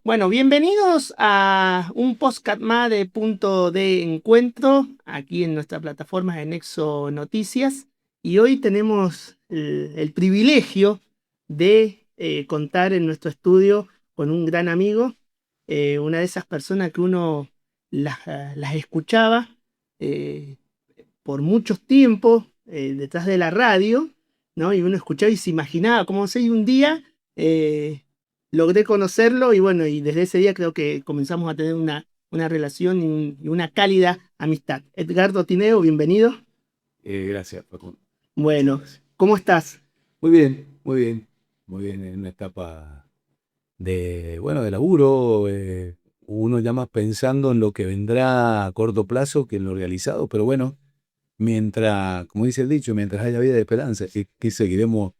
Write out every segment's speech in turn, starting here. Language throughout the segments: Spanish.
Bueno, bienvenidos a un podcast más de Punto de Encuentro, aquí en nuestra plataforma de Nexo Noticias. Y hoy tenemos el privilegio de contar en nuestro estudio con un gran amigo, una de esas personas que uno las escuchaba eh, por muchos tiempos detrás de la radio, ¿no? Y uno escuchaba y se imaginaba cómo si un día logré conocerlo y bueno, y desde ese día creo que comenzamos a tener una relación y una cálida amistad. Edgardo Tineo, bienvenido. Gracias, Facundo. Muchas Bueno, gracias. ¿cómo estás? Muy bien, muy bien. Muy bien, en una etapa de laburo. Uno ya más pensando en lo que vendrá a corto plazo que en lo realizado, pero bueno, mientras, como dice el dicho, mientras haya vida de esperanza, que seguiremos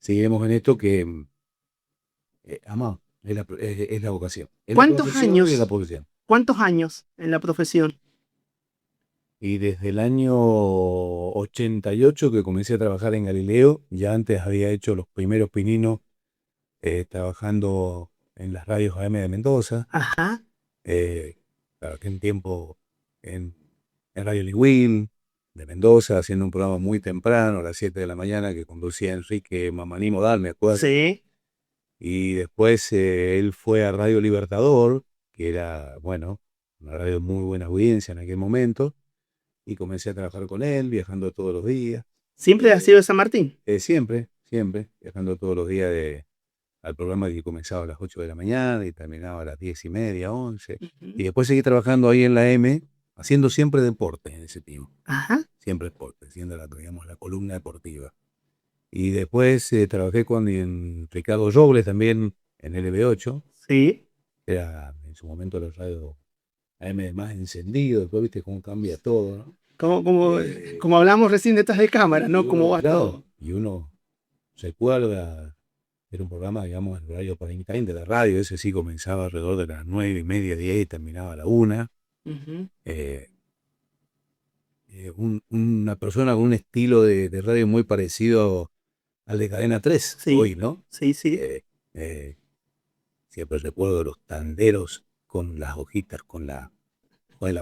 en esto que amamos, es la vocación. Es la ¿Cuántos profesión y es la años? profesión. ¿Cuántos años en la profesión? Y desde el año 88 que comencé a trabajar en Galileo, ya antes había hecho los primeros pininos trabajando en las radios AM de Mendoza. Ajá. Trabajé un tiempo en, en Radio Ligüín de Mendoza, haciendo un programa muy temprano, a las 7 de la mañana, que conducía Enrique Mamaní Modal, me acuerdo. Sí. Y después él fue a Radio Libertador, que era, bueno, una radio de muy buena audiencia en aquel momento, y comencé a trabajar con él, viajando todos los días. ¿Siempre has sido Eh, de San Martín? siempre, viajando todos los días al programa que comenzaba a las 8 de la mañana y terminaba a las 10:30, 11. Ujú. Y después seguí trabajando ahí en la M, haciendo siempre deporte en ese tiempo. Ajá. Siempre deporte, siendo digamos, la columna deportiva. Y después trabajé en Ricardo Robles también en LB8. Sí. Era en su momento la radio AM más encendido. Después viste cómo cambia todo, ¿no? Como, como, Eh, como hablamos recién detrás de cámara, y ¿no? ¿Cómo uno, va claro, todo? y uno recuerda. Era un programa, digamos, en horario prime time de la radio. Ese sí comenzaba alrededor de las 9:30, 10 y terminaba a la 1. Ujú. Eh, una persona con un estilo de radio muy parecido al de Cadena 3 Sí, hoy, ¿no? sí, sí. Eh, eh, Siempre recuerdo los tanderos con las hojitas, con la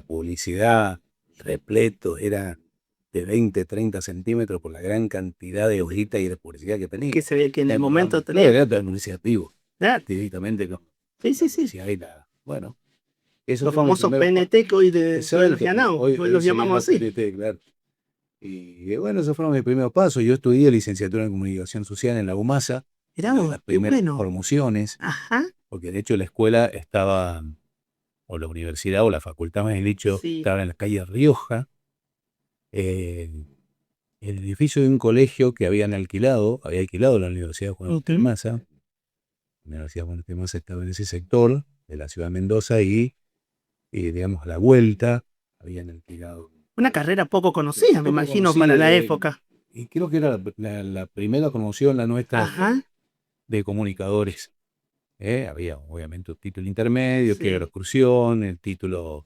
publicidad repleto, era de 20, 30 centímetros por la gran cantidad de hojitas y de publicidad que tenía. Que se ve que en Era el un momento programa, claro, tenía. era administrativo, Ah, directamente con sí, la sí, sí. publicidad y bueno, esos Los fueron mis famosos primeros pasos. PNT que hoy los Exacto, ganamos, hoy hoy los se llamamos llama así. PNT, claro. Y bueno, esos fueron mis primeros pasos. Yo estudié licenciatura en comunicación social en la UMASA, Mirá una de vos, las qué primeras bueno. promociones, Ajá, porque de hecho la escuela estaba, o la universidad, o la facultad, más bien dicho, sí. estaba en la calle Rioja, eh, el edificio de un colegio que había alquilado la Universidad Juan Martín Ujú. Massa. La Universidad Juan Martín Massa estaba en ese sector de la ciudad de Mendoza y digamos, a la vuelta habían alquilado. Una carrera poco conocida, me Poco imagino, para conocida, la época. y creo que era la primera promoción, la nuestra, Ajá, de comunicadores. Había obviamente un título intermedio, que era la sí. excursión, el título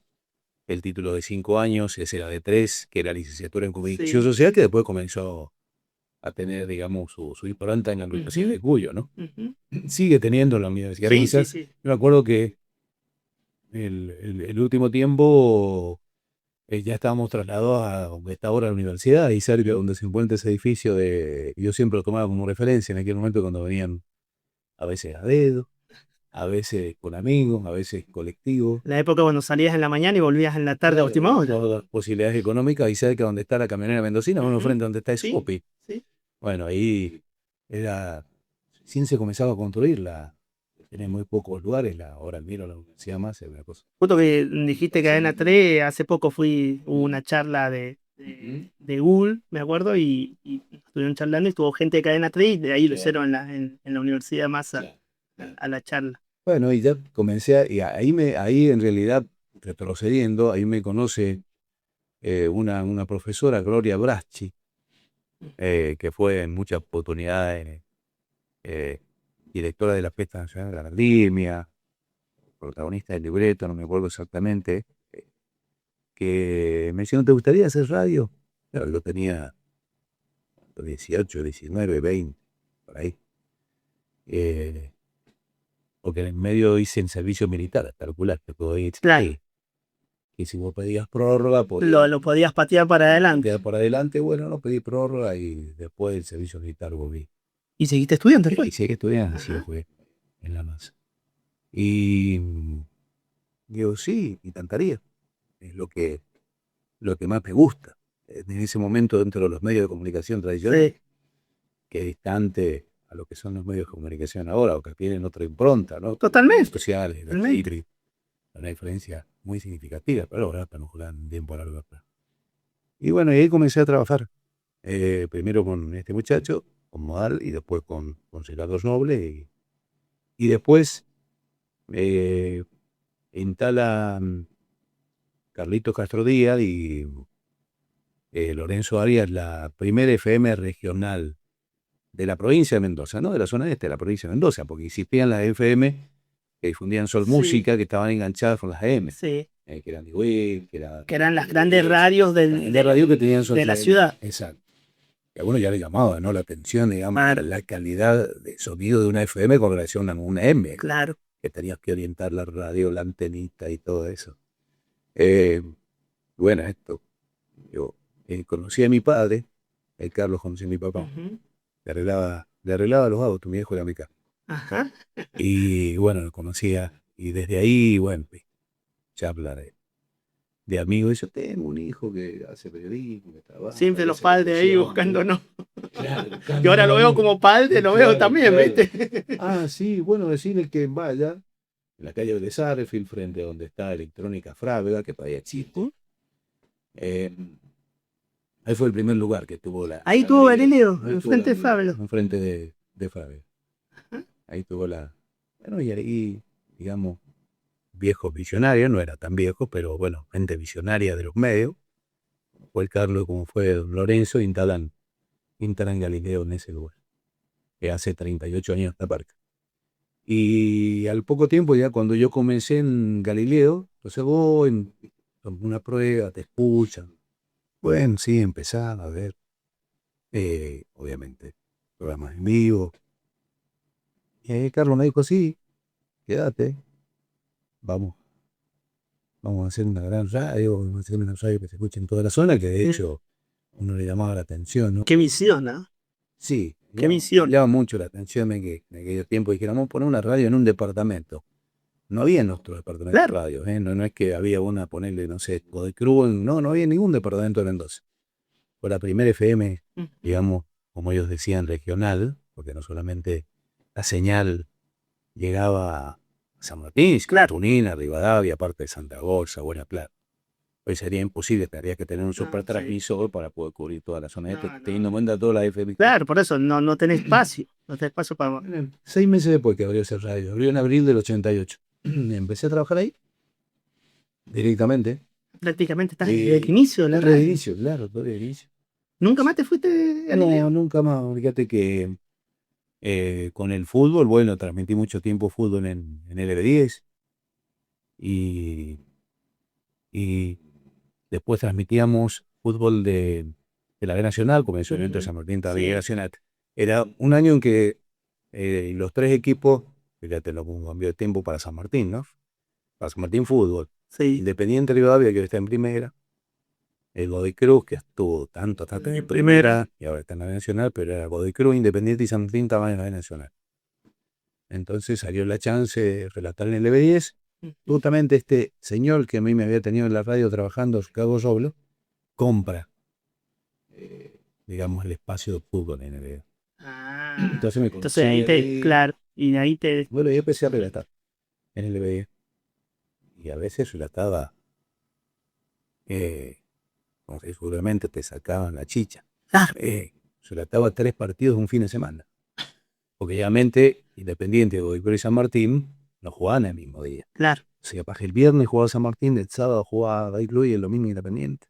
de 5 años, ese era de 3, que era licenciatura en comunicación Sí. social, que después comenzó a tener, digamos, su impronta en la Universidad Ujú, de Cuyo, ¿no? ujú. Sigue teniendo la Universidad. Sí, sí, Quizás, sí. yo me acuerdo que el último tiempo ya estábamos trasladados a donde está ahora la universidad, y cerca de donde se encuentra ese edificio yo siempre lo tomaba como referencia en aquel momento cuando venían a veces a dedo, a veces con amigos, a veces colectivos. La época cuando salías en la mañana y volvías en la tarde a Claro, última hora. todas las posibilidades económicas, y cerca donde está la camionera mendocina, bueno, Ujú. frente a donde está Sí, Scopi. sí. Bueno, ahí era, recién se comenzaba a construirla, tenía muy pocos lugares, ahora miro la universidad más, es una cosa Justo que dijiste Cadena impresionante. 3, hace poco hubo una charla Ujú. de Google, me acuerdo, y estuvieron charlando y estuvo gente de Cadena 3 y de ahí lo Claro, hicieron en la universidad más claro, claro. a la charla. Bueno, y ya comencé, y ahí en realidad, retrocediendo, ahí me conoce una profesora, Gloria Braschi, que fue en muchas oportunidades eh, directora de la Fiesta Nacional de la Vendimia, protagonista del libreto, no me acuerdo exactamente, que me dijeron, ¿te gustaría hacer radio? Claro, yo tenía 18, 19, 20, por ahí. Eh, porque en el medio hice el servicio militar, calcular que puedo ir. Claro. Y si vos pedías prórroga, Lo podías patear para adelante. quedar por adelante, bueno, no pedí prórroga y después del servicio militar volví. ¿Y seguiste estudiando? Y seguí estudiando, así fue en la masa. Y digo, sí, me encantaría. Es lo que más me gusta. En ese momento, dentro de los medios de comunicación tradicionales, Sí. que es distante a lo que son los medios de comunicación ahora, o que tienen otra impronta, ¿no? Totalmente. Sociales, Totalmente. una diferencia muy significativa, pero ahora para no jugar en tiempo largo atrás. Y bueno, y ahí comencé a trabajar. Primero con este muchacho, con Modal, y después con Gerardo Noble, y después instala Carlitos Castro Díaz y Lorenzo Arias la primera FM regional de la provincia de Mendoza, no de la zona este, de la provincia de Mendoza, porque existían las FM que difundían Sol Música, que estaban enganchadas con las AM, Sí. que eran de Wii, que eran las grandes radios de radio que tenían de la ciudad. Exacto. Que a uno ya le llamaba, ¿no? La atención, digamos, Claro. la calidad de sonido de una FM con relación a una M. Claro. Que tenías que orientar la radio, la antenita y todo eso. Bueno, esto, yo conocí a mi padre, el Carlos conocí a mi papá, le arreglaba los autos, mi viejo era mecánico. Ajá. Y bueno, lo conocía, y desde ahí, bueno, ya habla de amigos. Yo tengo un hijo que hace periodismo, que trabaja. Siempre los padres ahí buscándonos. Claro, Yo ahora lo veo como padre, lo veo también, ¿viste? Ah, sí, bueno, decirle que vaya en la calle de Sarfield, frente a donde está Electrónica Frávega, que todavía existe. Ahí fue el primer lugar que tuvo la... Ahí tuvo Galileo, enfrente de Frávega. Enfrente de Frávega. Ahí tuvo la... Bueno, y ahí, digamos, viejos visionarios, no era tan viejo, pero bueno, gente visionaria de los medios. Fue el Carlos, como fue don Lorenzo, instalan Galileo en ese lugar, que hace 38 años esta parca. Y al poco tiempo, ya cuando yo comencé en Galileo, entonces voy en una prueba, te escuchan. Bueno, sí, empezaba a ver, obviamente, programas en vivo. Y ahí Carlos me dijo, sí, quédate, vamos a hacer una gran radio, vamos a hacer una radio que se escuche en toda la zona, que de hecho uno le llamaba la atención, ¿no? Qué visión, ¿no? Sí, qué visión. Me llamaba mucho la atención en aquellos tiempos dijeron, vamos a poner una radio en un departamento. No había en nuestro departamento de radio, no es que había una, ponerle, no sé, Godecruz, no había ningún departamento de Mendoza. Fue la primera FM, digamos, como ellos decían, regional, porque no solamente la señal llegaba a San Martín, Tunina, Rivadavia, parte de Santa Rosa, Buena Plata. Hoy sería imposible, tendría que tener un supertransmisor para poder cubrir toda la zona este, teniendo en cuenta toda la FM. Claro, por eso no tenés espacio. No tenés espacio para... 6 meses después que abrió ese radio, abrió en abril del 88. Empecé a trabajar ahí, directamente. Prácticamente estás desde el inicio de la radio. Desde el inicio, claro, todo el inicio. ¿Nunca más te fuiste a No, nunca más. Fíjate que con el fútbol, bueno, transmití mucho tiempo fútbol en LB10 y después transmitíamos fútbol de la B Nacional, comenzó el evento de San Martín de la Liga Nacional. Era un año en que los tres equipos, fíjate, lo cambió de tiempo para San Martín, ¿no? Para San Martín Fútbol. Sí. Independiente Rivadavia, que está en primera. El Godecruz, que estuvo tanto hasta en primera, y ahora está en la B Nacional, pero era Godecruz, Independiente y San Martín estaban en la B Nacional. Entonces salió la chance de relatar en el LB10. Justamente este señor que a mí me había tenido en la radio trabajando, Chicago Soblo, compra, digamos, el espacio de fútbol en el Entonces ahí claro, y ahí te... Bueno, yo empecé a relatar en el LB10. Y a veces relataba, como que seguramente te sacaban la chicha. Relataba 3 partidos un fin de semana. Porque obviamente, Independiente, Godecruz y San Martín no jugaban el mismo día. Claro. O sea, el viernes jugaba San Martín, el sábado jugaba Godecruz y el domingo Independiente.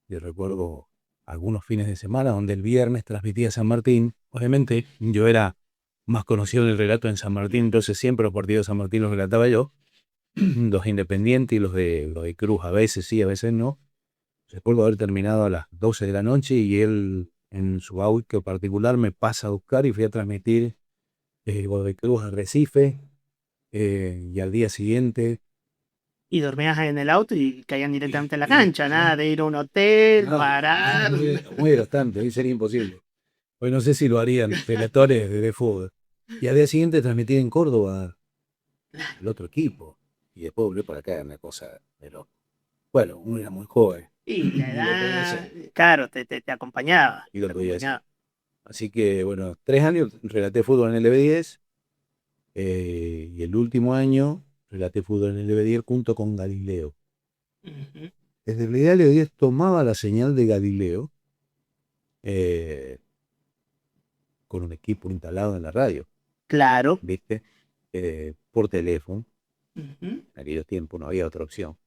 Yo recuerdo algunos fines de semana donde el viernes transmitía San Martín. Obviamente, yo era más conocido en el relato en San Martín, entonces siempre los partidos de San Martín los relataba yo. Los Independientes y los de Godecruz, a veces sí, a veces no. Recuerdo haber terminado a las 12 de la noche y él, en su auto particular, me pasa a buscar y fui a transmitir Godecruz a Recife, y al día siguiente... Y dormías en el auto y caían directamente en la cancha, nada de ir a un hotel, parar. Muy bastante, hoy sería imposible. Hoy no sé si lo harían pelotones de fútbol. Y al día siguiente transmitir en Córdoba el otro equipo. Y después volver para acá, una cosa. Pero bueno, uno era muy joven. Y la Y lo podía edad, hacer. claro, te acompañaba. Y lo te podía hacer. acompañaba. Así que bueno, 3 años relaté fútbol en el LB10. Y el último año relaté fútbol en el LB10 junto con Galileo. Ujú. Desde el LB10 tomaba la señal de Galileo con un equipo instalado en la radio, Claro. ¿viste? Por teléfono. Ujú. En aquellos tiempos no había otra opción.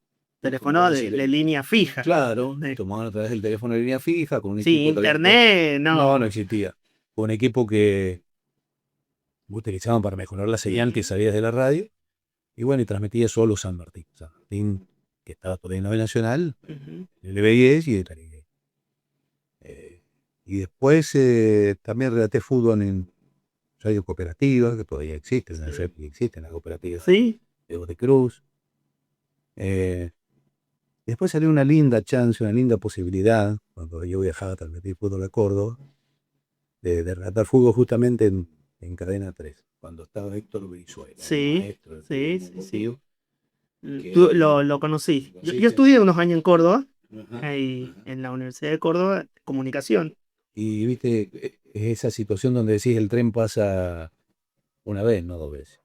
Teléfono de línea fija. Claro, Sí. tomaban a través del teléfono de línea fija con un Sí, equipo... internet, No, no. no existía. Con un equipo que utilizaban para mejorar la señal que salía de la radio. Y bueno, y transmitía solo San Martín. San Martín, que estaba todavía en la B Nacional, Ujú. el LB10 y el Tarigué. Y después también relaté fútbol en radio cooperativa, que todavía existen, en el Sí. FEP existen las cooperativas Sí. de Cruz. Después salió una linda chance, una linda posibilidad, cuando yo viajaba a transmitir fútbol a Córdoba, de relatar fútbol justamente en Cadena 3, cuando estaba Héctor Brizuela, el Sí. maestro del Sí, fútbol sí, sí. deportivo. Tú lo conocí. Yo estudié unos años en Córdoba, Ajá, ahí ajá. en la Universidad de Córdoba, comunicación. Y viste, es esa situación donde decís el tren pasa una vez, no 2 veces.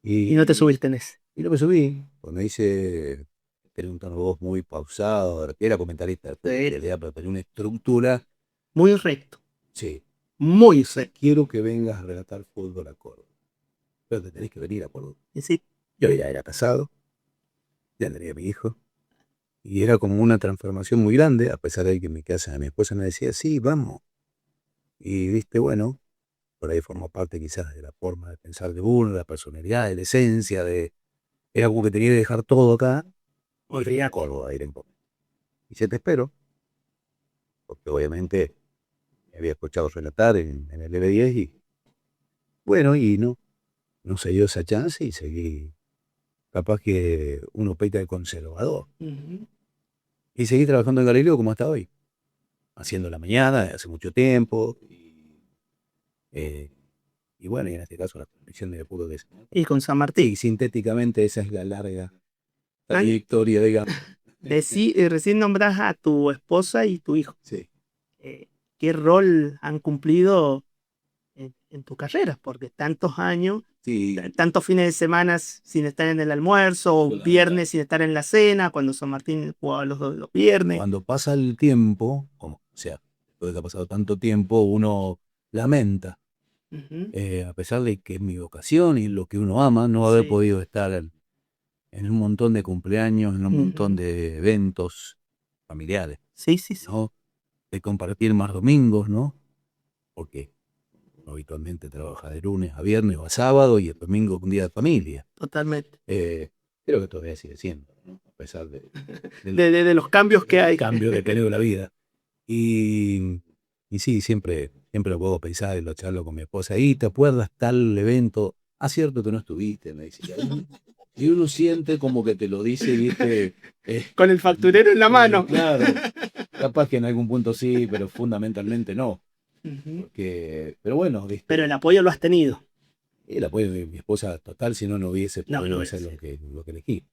Y no te subiste en ese. Y lo que subí, cuando hice, tenía un tono de voz muy pausado, era comentarista, Sí. pero tenía una estructura, Muy recto. sí, Muy recto. quiero que vengas a relatar fútbol a Córdoba, pero te tenés que venir a Córdoba. Y sí. Yo ya era casado, ya tenía mi hijo, y era como una transformación muy grande, a pesar de que en mi casa mi esposa me decía, sí, vamos. Y viste, bueno, por ahí formó parte quizás de la forma de pensar de uno, de la personalidad, de la esencia, era como que tenía que dejar todo acá y venir a Córdoba directamente. Y se te espero, porque obviamente me había escuchado relatar en el LB10 y bueno, y no se dio esa chance y seguí, capaz que uno peita de conservador. Ujú. Y seguí trabajando en Galileo como hasta hoy, haciendo la mañana, hace mucho tiempo. eh, y bueno, y en este caso la transmisión de fútbol de... Y con San Martín. Sí, sintéticamente esa es la larga Ay, trayectoria, digamos. recién nombras a tu esposa y tu hijo. Sí. ¿Qué rol han cumplido en tu carrera? Porque tantos años, Sí, tantos fines de semana sin estar en el almuerzo, o Claro. viernes sin estar en la cena, cuando San Martín jugaba los viernes. cuando pasa el tiempo, o sea, después de que ha pasado tanto tiempo, uno lamenta, Ujú. a pesar de que es mi vocación y lo que uno ama, no haber Sí. podido estar en un montón de cumpleaños, en un montón Ujú. de eventos familiares, Sí, sí, sí. ¿no? De compartir más domingos, ¿no? Porque uno habitualmente trabaja de lunes a viernes o a sábado y el domingo es un día de familia. Totalmente. Creo que todavía sigue siendo, ¿no? A pesar del De los cambios que hay. cambio que ha tenido la vida. Y sí, siempre lo puedo pensar y lo charlo con mi esposa. ¿Y te acuerdas tal evento? Ah, cierto que no estuviste, me dice. Y uno siente como que te lo dice, ¿viste? Con el facturero en la mano. Claro, capaz que en algún punto sí, pero fundamentalmente no. Ujú. Pero bueno, ¿viste? Pero el apoyo lo has tenido. El apoyo de mi esposa total, si no, no hubiese No, podido no hacer hubiese. lo que elegí.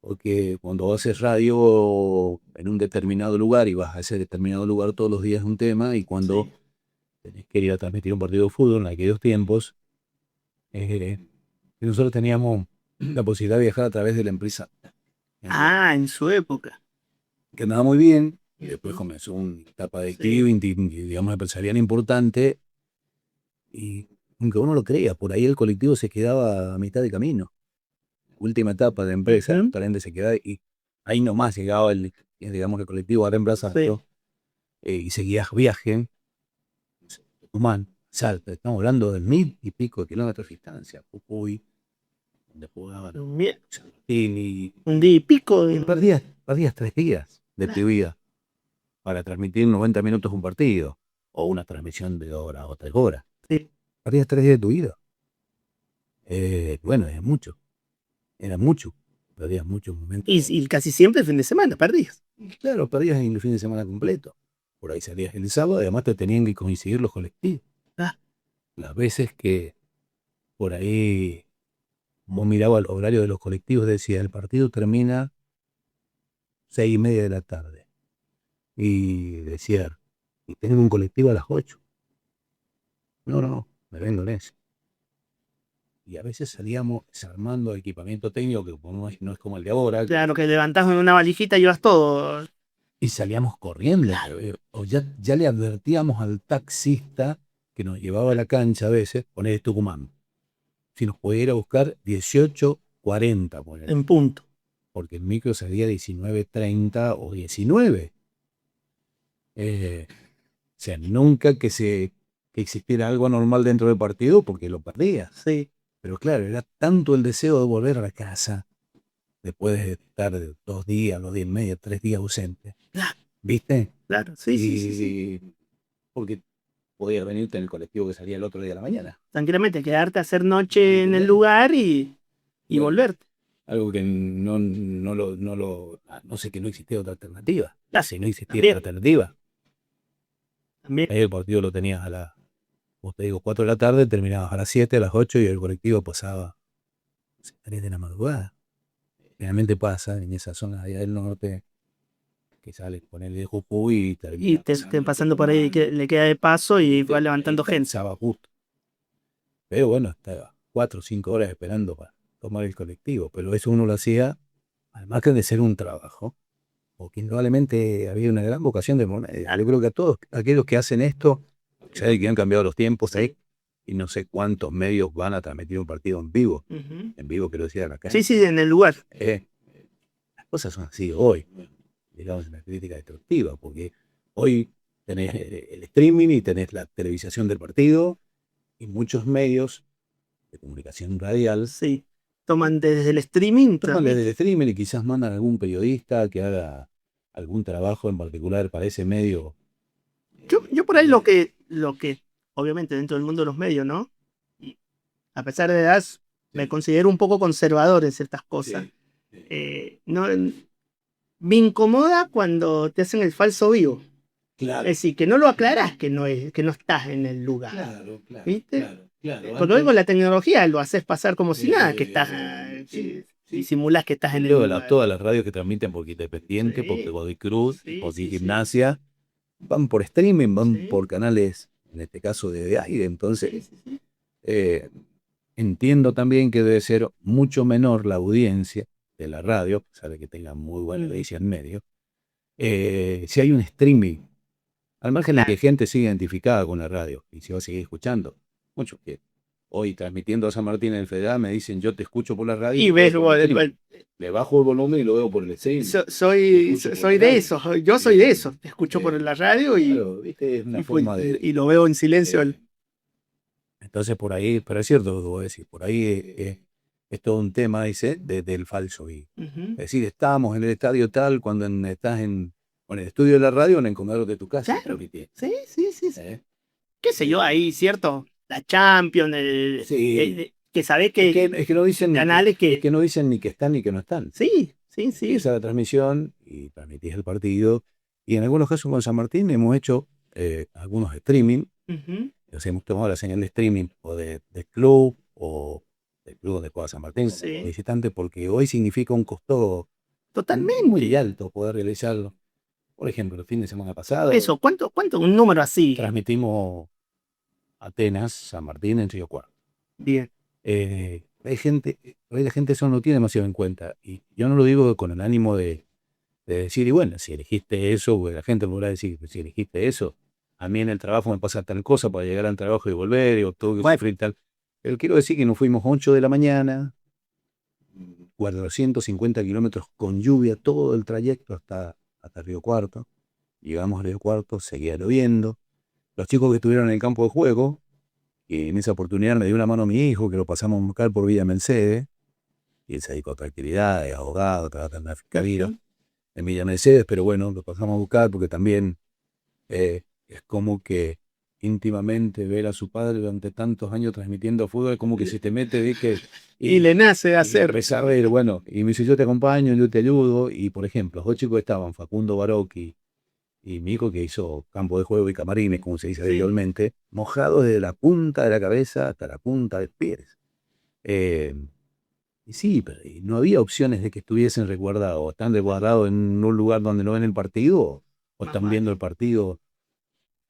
Porque cuando haces radio en un determinado lugar y vas a ese determinado lugar todos los días un tema, y cuando Sí. tenés que ir a transmitir un partido de fútbol en aquellos tiempos, nosotros teníamos la posibilidad de viajar a través de la empresa, Ah, en su época. que andaba muy bien, y después Ujú. comenzó una etapa de Sí. activity, digamos, empresarial importante, y aunque uno lo creía, por ahí el colectivo se quedaba a mitad de camino. Última etapa de empresa, Ujú. totalmente se quedaba, y ahí nomás llegaba digamos, el colectivo a reemplazarlo, y seguías viaje, Tucumán, Salta, estamos hablando de 1000 y pico de kilómetros de distancia, Jujuy, donde jugaban Bien. San Martín, y Un día y pico. perdías 3 días de tu vida para transmitir 90 minutos un partido, o una transmisión de 2 horas o 3 horas. Sí. Perdías 3 días de tu vida. Bueno, era mucho, perdías muchos momentos. Y casi siempre el fin de semana perdías. Claro, perdías el fin de semana completo. Por ahí salías el sábado, además te tenían que coincidir los colectivos. Ah, Las veces que por ahí vos mirabas el horario de los colectivos, decía, el partido termina 6:30 de la tarde. Y decía, y tengo un colectivo a las 8. No, me vengo en ese. Y a veces salíamos desarmando equipamiento técnico que no es como el de ahora, claro, que levantás en una valijita y llevas todo. y salíamos corriendo. O ya le advertíamos al taxista que nos llevaba a la cancha a veces, poner Tucumán, si nos podía ir a buscar 18:40, En punto. porque el micro salía 19:30 o 19. O sea, nunca que existiera algo anormal dentro del partido porque lo perdías. Sí, Pero claro, era tanto el deseo de volver a la casa después de estar 2 días, 2 días y medio, 3 días ausente. claro, ¿Viste? claro, sí. Porque podías venirte en el colectivo que salía el otro día de la mañana. Tranquilamente, quedarte a hacer noche en el lugar y Bueno, volverte. algo que no sé, que no existía otra alternativa. Claro, Si no existía también. otra alternativa. También. Ahí el partido lo tenías como te digo, 4 de la tarde, terminabas a las 7, a las 8 y el colectivo pasaba a 3 de la madrugada. Realmente pasa en esa zona allá del norte que sale con el de Jujuy y termina Y te pasando por ahí que le queda de paso y va levantando gente. pensaba justo. Pero bueno, estaba 4 o 5 horas esperando para tomar el colectivo. Pero eso uno lo hacía, además que de ser un trabajo, porque indudablemente había una gran vocación de moneda. Yo creo que a todos aquellos que hacen esto, saben que han cambiado los tiempos ahí, y no sé cuántos medios van a transmitir un partido en vivo. En vivo, quiero decir, acá. Sí, en el lugar. Las cosas son así hoy, digamos, una crítica destructiva, porque hoy tenés el streaming y tenés la televisación del partido y muchos medios de comunicación radial. Sí. Toman desde el streaming. Toman desde el streaming y quizás mandan a algún periodista que haga algún trabajo en particular para ese medio. Yo por ahí lo que, obviamente dentro del mundo de los medios, ¿no? A pesar de edad, me considero un poco conservador en ciertas cosas. No, me incomoda cuando te hacen el falso vivo. Claro. Es decir, que no lo aclarás que no estás en el lugar. Claro. ¿Viste? Claro. Porque hoy con la tecnología lo haces pasar como si nada, que estás. Y simulás que estás en el lugar. Todas las radios que transmiten por Independiente, por Godoy Cruz, por Gimnasia, van por streaming, van por canales, en este caso de aire. Entonces, entiendo también que debe ser mucho menor la audiencia de la radio, sabe que tenga muy buena audiencia en medio. Si hay un streaming, al margen de que gente sigue identificada con la radio y se va a seguir escuchando. Muchos que hoy transmitiendo a San Martín en el Federal me dicen, yo te escucho por la radio. Y ves, le bajo el volumen y lo veo por el streaming. Soy de eso, yo soy de eso. Te escucho por la radio y, claro, ¿viste? Es una forma y lo veo en silencio. Entonces por ahí, pero es cierto, debo decir, por ahí es todo un tema, dice, del falso vivo. Es decir, estábamos en el estadio tal, cuando estás en el estudio de la radio, en el comedor de tu casa. Claro. Sí. ¿Qué sé yo ahí, cierto? La Champions, que sabés que... Es que no dicen, canales que no dicen ni que están ni que no están. Sí. Esa es la transmisión y transmitís el partido. Y en algunos casos con San Martín hemos hecho algunos streaming. O sea, hemos tomado la señal de streaming o del club o del club donde juega San Martín como visitante, porque hoy significa un costo totalmente muy alto poder realizarlo. Por ejemplo, el fin de semana pasado. Eso, ¿cuánto un número así? Transmitimos Atenas, San Martín en Río Cuarto. Bien. Hay gente, hoy la gente eso no tiene demasiado en cuenta. Y yo no lo digo con el ánimo de decir, y bueno, si elegiste eso, pues la gente me va a decir, si elegiste eso, a mí en el trabajo me pasa tal cosa para llegar al trabajo y volver, y todo que sufrir tal. Pero quiero decir que nos fuimos 8 de la mañana, 450 kilómetros con lluvia, todo el trayecto hasta Río Cuarto. Llegamos a Río Cuarto, seguía lloviendo. Los chicos que estuvieron en el campo de juego, y en esa oportunidad me dio una mano a mi hijo, que lo pasamos a buscar por Villa Mercedes, y él se dedicó a otra actividad, es abogado, trabaja en la fiscalía en Villa Mercedes, pero bueno, lo pasamos a buscar porque también es como que íntimamente ver a su padre durante tantos años transmitiendo fútbol, como que se te mete, ¿viste? Y le nace Y hacer. empezar a ver, bueno, y me dice, yo te acompaño, yo te ayudo, y por ejemplo, los dos chicos estaban, Facundo Barocchi y mi hijo que hizo campo de juego y camarines, como se dice Sí. habitualmente, mojados desde la punta de la cabeza hasta la punta de los pies. Eh, y sí, pero y no había opciones de que estuviesen resguardados, están resguardados en un lugar donde no ven el partido, o Más están viendo vale. el partido.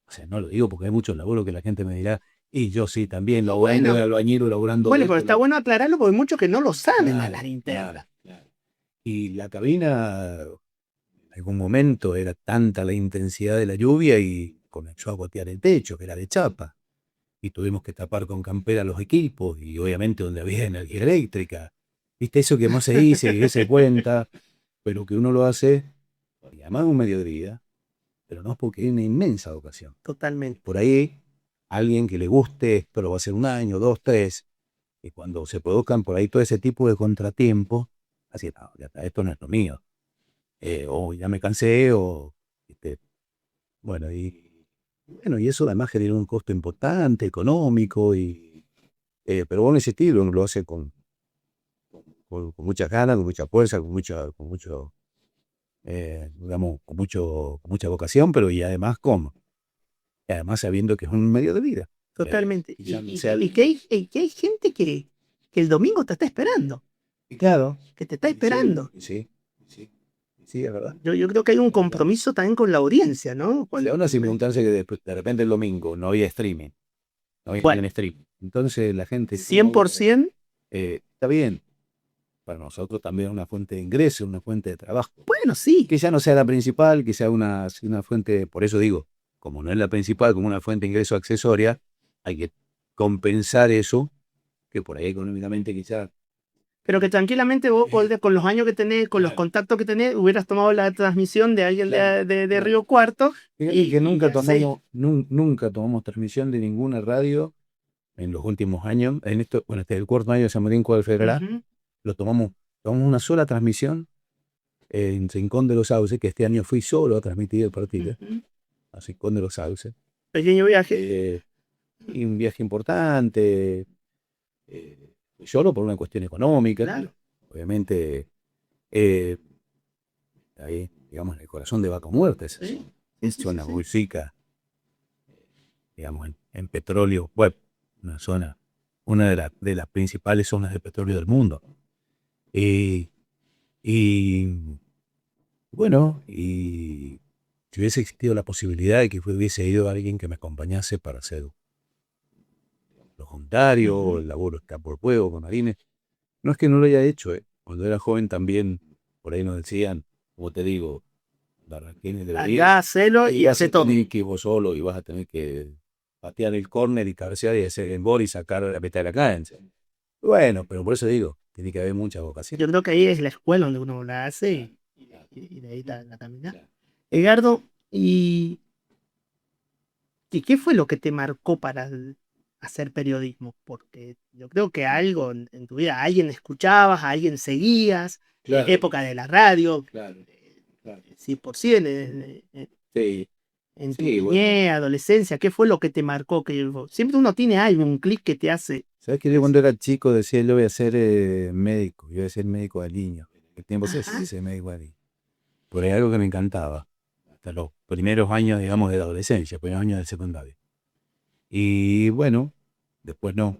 O sea, no lo digo porque hay muchos laburos que la gente me dirá, y yo sí también, laburando de albañil, laburando Bueno, de pero esto, está bueno aclararlo porque hay muchos que no lo saben a claro, la linterna. claro. Y la cabina, en algún momento era tanta la intensidad de la lluvia y comenzó a gotear el techo, que era de chapa. Y tuvimos que tapar con campera los equipos, y obviamente donde había energía eléctrica. ¿Viste eso que no se dice, que se cuenta, pero que uno lo hace, y además un mediodía, pero no es porque hay una inmensa ocasión. Totalmente. Por ahí, alguien que le guste, esto lo va a hacer un año, dos, tres, y cuando se produzcan por ahí todo ese tipo de contratiempos, así, no, ya está, esto no es lo mío. O ya me cansé, o, este, bueno, y eso además genera un costo importante, económico, pero bueno, ese estilo uno lo hace con muchas ganas, con mucha fuerza, digamos, con mucha vocación, pero y además y además sabiendo que es un medio de vida. Totalmente. Ya Y, sea, que hay gente que el domingo te está esperando, claro, que te está esperando. sí, sí, sí, es verdad. Yo creo que hay un compromiso también con la audiencia, ¿no? O sea, una circunstancia que de repente el domingo no había streaming, no había Bueno, en streaming. Entonces la gente, 100%, está bien, para nosotros también es una fuente de ingreso, una fuente de trabajo. bueno, sí. Que ya no sea la principal, que sea una fuente, por eso digo, como no es la principal, como una fuente de ingreso accesoria, hay que compensar eso, que por ahí económicamente quizás. Pero que tranquilamente vos, con los años que tenés, con los contactos que tenés, hubieras tomado la transmisión de alguien de Río Cuarto. Fíjate que nunca ya sé. nunca tomamos transmisión de ninguna radio en los últimos años. En esto, bueno, este es el cuarto año de San Martín Cuadro Federal, Ujú, lo tomamos una sola transmisión en Rincón de los Sauces, que este año fui solo a transmitir el partido, ujú. a Rincón de los Sauces. Pequeño viaje. Y un viaje importante, solo por una cuestión económica, Claro. obviamente, ahí, digamos, en el corazón de Vaca Muerta, esa Sí, zona muy rica, digamos, en petróleo, bueno, una de las principales zonas de petróleo del mundo. Y, y bueno, y si hubiese existido la posibilidad de que hubiese ido alguien que me acompañase para hacer los voluntarios, el laburo está por fuego con marines. No es que no lo haya hecho, ¿eh? Cuando era joven también, por ahí nos decían, como te digo, Barranquín debería, Andá, hacelo y hace todo. tener que ir vos solo y vas a tener que patear el córner y cabecear y hacer el gol y sacar la mitad de la cancha. Bueno, pero por eso digo, tiene que haber mucha vocación. Yo creo que ahí es la escuela donde uno la hace y de ahí la camina. Edgardo, ¿y qué fue lo que te marcó para hacer periodismo? Porque yo creo que algo en tu vida, a alguien escuchabas, a alguien seguías, Claro, época de la radio, claro, claro. 100%, Sí, en tu sí, bueno. niñez, adolescencia, ¿qué fue lo que te marcó? Que siempre uno tiene algo, un clic que te hace. ¿Sabes que yo cuando era chico decía, yo voy a ser médico, yo voy a ser médico de niños? El tiempo se Ajá. dice médico de niños. Por ahí algo que me encantaba, hasta los primeros años, digamos, de la adolescencia, primeros años del secundario. Y bueno, después no.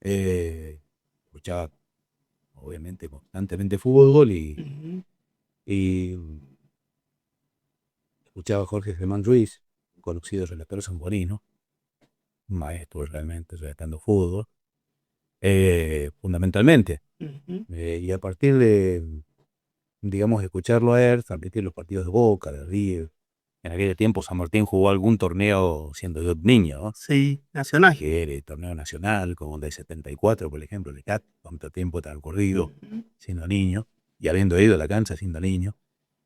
Escuchaba, obviamente, constantemente fútbol Ujú, y escuchaba a Jorge Germán Ruiz, un conocido relator sanjuanino, un maestro realmente relatando fútbol, fundamentalmente. ujú. Y a partir de, digamos, de escucharlo a él, transmitir los partidos de Boca, de River. En aquel tiempo San Martín jugó algún torneo siendo yo niño, ¿no? Sí, nacional. Que era el torneo nacional, como del 74, por ejemplo, de CAT, cuánto tiempo transcurrido Ujú. siendo niño, y habiendo ido a la cancha siendo niño.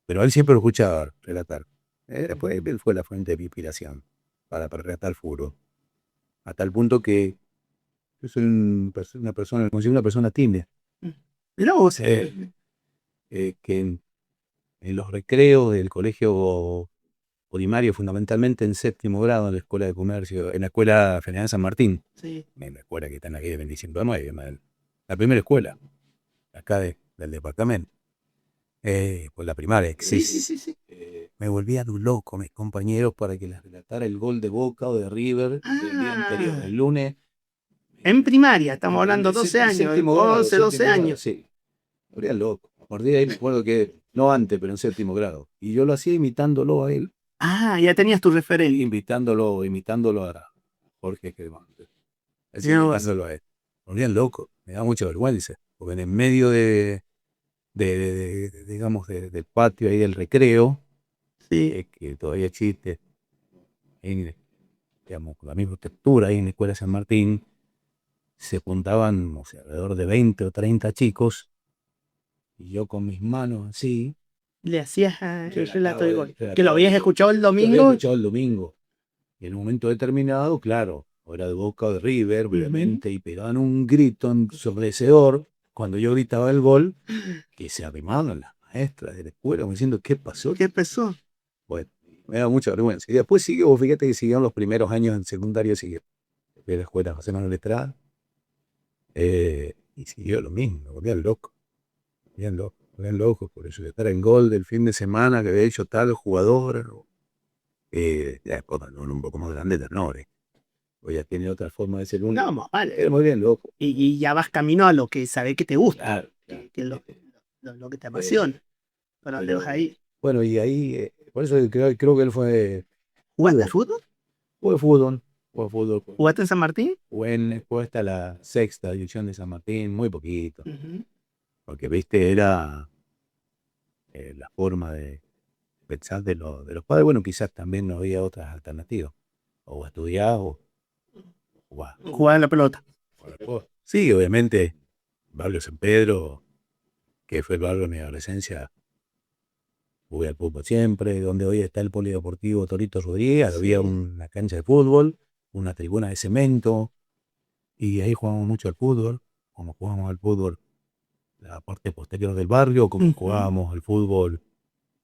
Pero a él siempre lo escuchaba relatar. Después él fue la fuente de mi inspiración para relatar fútbol. A tal punto que yo soy una persona, me considero una persona tímida, Mirá vos. que en los recreos del colegio primario fundamentalmente en séptimo grado en la Escuela de Comercio, en la Escuela Federal San Martín. Sí. En la escuela que están aquí de 25 de 9, la primera escuela, acá del departamento. Pues la primaria, que Sí. me volvían un loco mis compañeros para que les relatara el gol de Boca o de River del día anterior, el lunes. En primaria, estamos hablando 12 años, séptimo grado, 11, 12 séptimo grado, años. sí, me volvían loco. A partir de ahí me acuerdo que, no antes, pero en séptimo grado. Y yo lo hacía imitándolo a él. Ya tenías tu referente. Imitándolo a Jorge Cremonte. Así imitándolo a él. Me volvían loco, me da mucha vergüenza. Porque en el medio digamos, del patio ahí del recreo, Sí. que todavía existe, digamos, con la misma estructura ahí en la Escuela San Martín, se juntaban, o sea, alrededor de 20 o 30 chicos, y yo con mis manos así. Le hacías el relato del gol. Relataba Que lo habías escuchado el Lo había domingo. escuchado el domingo. Y en un momento determinado, claro, o era de Boca o de River, obviamente, y pegaban un grito ensordecedor cuando yo gritaba el gol, que se arrimaban las maestras de la escuela, como diciendo, ¿qué pasó? ¿Qué pasó? Bueno, me da mucha vergüenza. Y después siguió, fíjate que siguieron los primeros años en secundaria, siguió. Fui a la escuela José Manuel Estrada, y siguió lo mismo, me volvían loco. Me volvían loco por eso de estar en gol del fin de semana que había hecho tal jugador. Ya después, un poco más grande, Ternore. O ya tiene otra forma de ser uno. No, más vale. Era muy bien loco. Y ya vas camino a lo que sabés que te gusta, Claro, que es lo que te apasiona. ¿Para dónde vas ahí? Bueno, y ahí, por eso creo que él fue. ¿Jugaste al fútbol? Jugué fútbol. Jugué fútbol. ¿Jugaste en San Martín? Jugué hasta la sexta división de San Martín, muy poquito. Uh-huh. Porque, viste, era la forma de pensar de los padres. Bueno, quizás también no había otras alternativas. O estudiar o jugar. Jugar en la pelota. Sí, obviamente, Barrio San Pedro, que fue el barrio de mi adolescencia, jugué al fútbol siempre. Donde hoy está el Polideportivo Torito Rodríguez, había una cancha de fútbol, una tribuna de cemento, y ahí jugábamos mucho al fútbol, como jugábamos al fútbol la parte posterior del barrio, como jugábamos al fútbol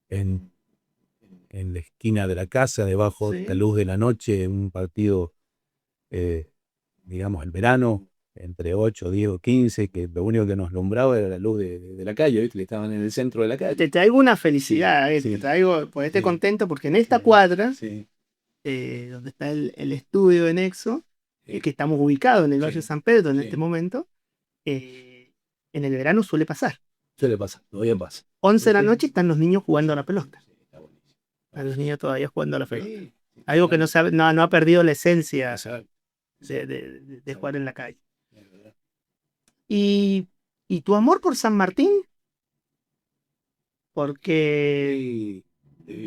en la esquina de la casa, debajo de la luz de la noche, un partido, digamos, el verano, entre 8, 10 o 15, que lo único que nos alumbraba era la luz de la calle, ¿viste? Que estaban en el centro de la calle. Te traigo una felicidad, te traigo, pues esté contento, porque en esta cuadra, donde está el estudio de Nexo, que estamos ubicados en el barrio San Pedro en este momento, en el verano suele pasar. Todavía pasa. 11 de la noche están los niños jugando a la pelota. Están los niños todavía jugando a la pelota. Algo que no ha perdido la esencia de jugar en la calle. ¿Y tu amor por San Martín? Porque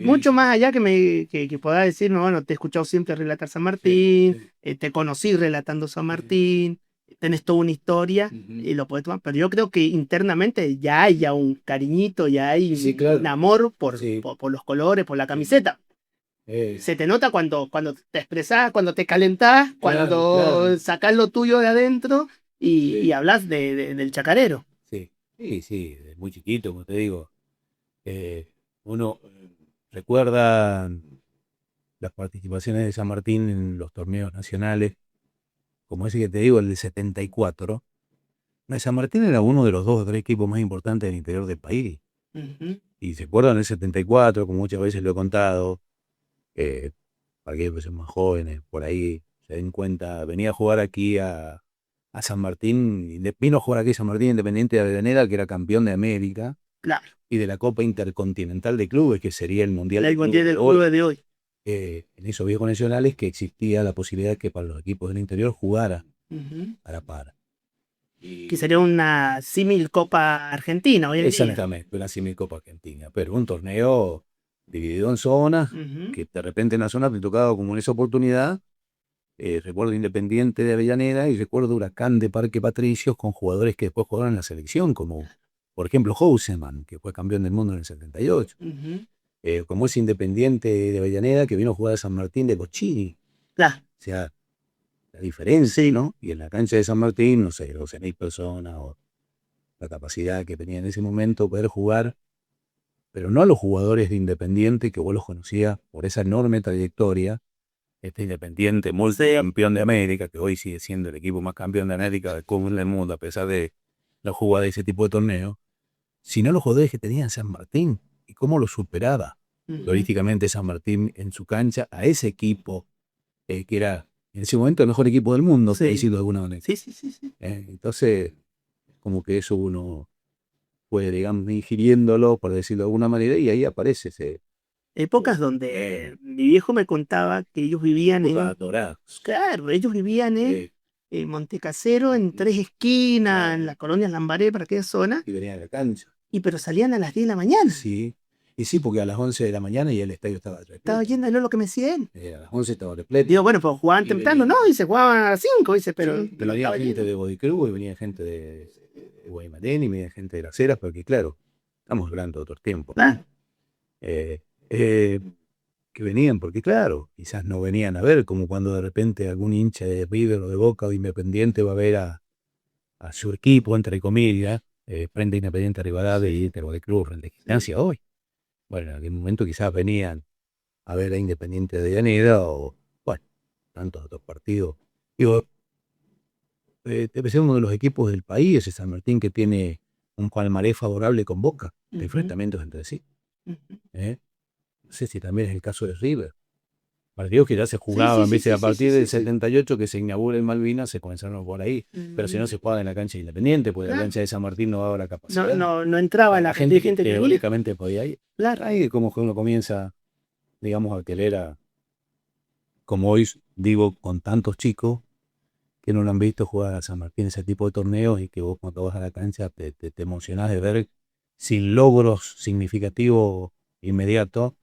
mucho más allá que puedas decirme, bueno, te he escuchado siempre relatar San Martín, te conocí relatando San Martín, tenés toda una historia y lo podés tomar, pero yo creo que internamente ya hay un cariñito, ya hay un amor por los colores, por la camiseta. Se te nota cuando te expresás, cuando te calentás, cuando sacás lo tuyo de adentro y hablas del chacarero. Sí, desde muy chiquito, como te digo. Uno recuerda las participaciones de San Martín en los torneos nacionales, como ese que te digo, el del 74. San Martín era uno de los 2 o 3 equipos más importantes del interior del país. Y se acuerdan del 74, como muchas veces lo he contado, para aquellos que son más jóvenes, por ahí se den cuenta, venía a jugar aquí a San Martín, vino a jugar aquí a San Martín Independiente de Avellaneda, que era campeón de América. Claro. Y de la Copa Intercontinental de Clubes, que sería el Mundial del Clubes de hoy. En esos viejos nacionales, que existía la posibilidad que para los equipos del interior jugara a la par. Que sería una símil Copa Argentina hoy en día. Exactamente, una símil Copa Argentina, pero un torneo dividido en zonas, que de repente en la zona te tocaba como en esa oportunidad. Recuerdo Independiente de Avellaneda y recuerdo Huracán de Parque Patricios con jugadores que después jugaron en la selección, como por ejemplo Houseman, que fue campeón del mundo en el 78. Como ese Independiente de Avellaneda que vino a jugar a San Martín de Cochini. Claro. O sea, la diferencia, ¿no? Y en la cancha de San Martín, no sé, 12.000 personas, o la capacidad que tenía en ese momento poder jugar pero no a los jugadores de Independiente que vos los conocías por esa enorme trayectoria. Este Independiente, multicampeón de América, que hoy sigue siendo el equipo más campeón de América del mundo, a pesar de la jugada de ese tipo de torneo, sino los jugadores que tenía San Martín y cómo lo superaba futbolísticamente San Martín en su cancha a ese equipo que era en ese momento el mejor equipo del mundo, por decirlo de alguna manera. Sí. Entonces, como que eso uno fue, digamos, ingiriéndolo, por decirlo de alguna manera, y ahí aparece ese... Épocas donde mi viejo me contaba que ellos vivían Claro, ellos vivían en Montecasero, en Tres Esquinas, en la colonia Lambaré, para aquella zona. Y venían a la cancha. Pero salían a las 10 de la mañana. Sí. Y sí, porque a las 11 de la mañana ya el estadio estaba repleto. Estaba yendo, no lo que me decía él. A las 11 estaba repleto. Digo, bueno, pues jugaban temprano, ¿no? Dice, jugaban a las 5, dice, pero... Sí, pero venía gente de Bodicruz, y venía gente de Guaymatén, y venía gente de Las Heras, porque claro, estamos hablando de otros tiempos. Claro. Que venían, porque claro, quizás no venían a ver, como cuando de repente algún hincha de River o de Boca o de Independiente va a ver a su equipo, entre comillas, frente a Independiente Rivadavia y Inter de Cruz, frente a Gimnasia hoy. Bueno, en aquel momento quizás venían a ver a Independiente de Avellaneda o, bueno, tantos otros partidos. Digo, debe ser uno de los equipos del país, ese San Martín, que tiene un palmarés favorable con Boca, de enfrentamientos entre sí. No sé si también es el caso de River. Partidos que ya se jugaban, a partir del 78 que se inaugura en Malvinas, se comenzaron por ahí. Pero si no se jugaba en la cancha Independiente, pues la cancha de San Martín no daba la capacidad. No entraba la gente que teóricamente podía ir. Claro, ahí como que uno comienza, digamos, a querer como hoy digo, con tantos chicos que no lo han visto jugar a San Martín ese tipo de torneos, y que vos cuando vas a la cancha te emocionás de ver, sin logros significativos inmediatos,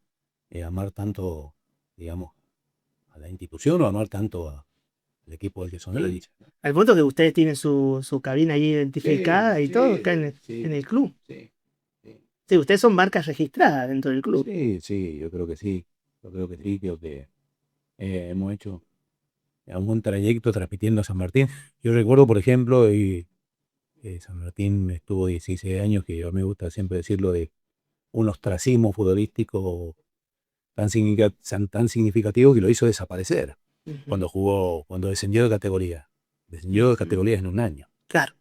amar tanto, digamos, a la institución, o amar tanto al equipo del que son hinchas. Al punto que ustedes tienen su cabina ahí identificada y todo acá en el club. Sí, ustedes son marcas registradas dentro del club. Sí, yo creo que sí. Creo que hemos hecho un buen trayecto transmitiendo a San Martín. Yo recuerdo, por ejemplo, San Martín estuvo 16 años, que a mí me gusta siempre decirlo, de un ostracismo futbolístico tan significativo que lo hizo desaparecer cuando descendió de categoría. Descendió de categorías en un año. Claro.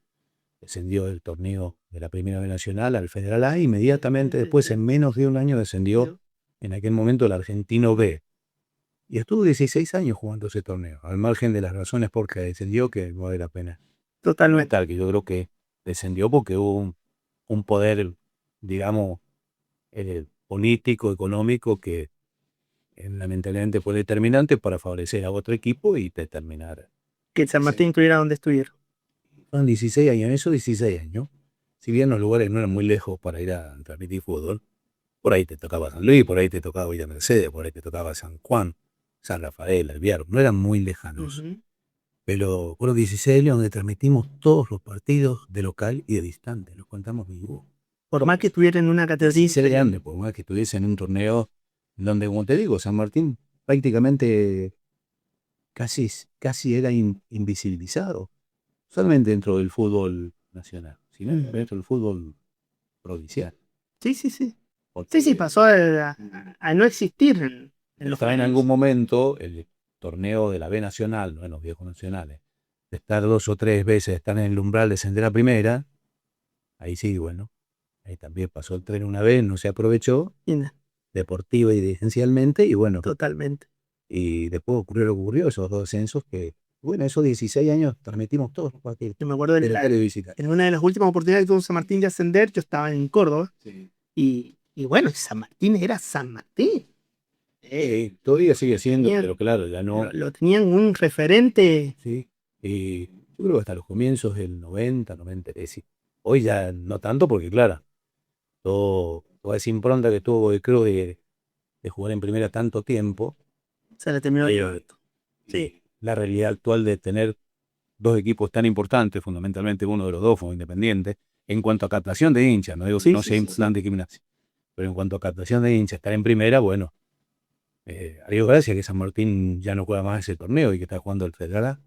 Descendió del torneo de la Primera B Nacional al Federal A, inmediatamente después, en menos de un año, descendió en aquel momento el Argentino B. Y estuvo 16 años jugando ese torneo, al margen de las razones por que descendió, que no vale la pena. Totalmente. Tal, que yo creo que descendió porque hubo un poder, digamos, político, económico, que lamentablemente fue determinante para favorecer a otro equipo y determinar. Que San Martín estuviera donde estuviera. Fueron 16 años, eso 16 años. Si bien los lugares no eran muy lejos para ir a transmitir fútbol, por ahí te tocaba San Luis, por ahí te tocaba Villa Mercedes, por ahí te tocaba San Juan, San Rafael, Alvear, no eran muy lejanos. Pero fueron 16 años donde transmitimos todos los partidos de local y de distante, los contamos vivos. Por más que estuviera en una categoría. Por más que estuviese en un torneo donde, como te digo, San Martín prácticamente casi era invisibilizado. Solamente dentro del fútbol nacional, sino dentro del fútbol provincial. Sí, pasó a no existir. En algún momento el torneo de la B Nacional, no en los viejos nacionales, de estar 2 o 3 veces, estar en el umbral de descender a primera, ahí sí, bueno, ahí también pasó el tren una vez, no se aprovechó, deportiva y dirigencialmente, y bueno. Totalmente. Y después ocurrió lo que ocurrió, esos 2 descensos que, bueno, esos 16 años transmitimos todos los partidos. Yo me acuerdo en una de las últimas oportunidades que tuvo San Martín de ascender, yo estaba en Córdoba. Sí. Y bueno, San Martín era San Martín. Todavía sigue siendo, pero claro, ya no. Lo tenían un referente. Sí, y yo creo que hasta los comienzos del 90, hoy ya no tanto, porque claro, toda esa impronta que tuvo, creo, de jugar en primera tanto tiempo, se le terminó de Sí. La realidad actual de tener 2 equipos tan importantes, fundamentalmente uno de los dos fue Independiente, en cuanto a captación de hinchas, no digo que no sea importante Gimnasia, pero en cuanto a captación de hinchas, estar en primera, bueno, a Dios gracias que San Martín ya no juega más ese torneo y que está jugando el Federal A.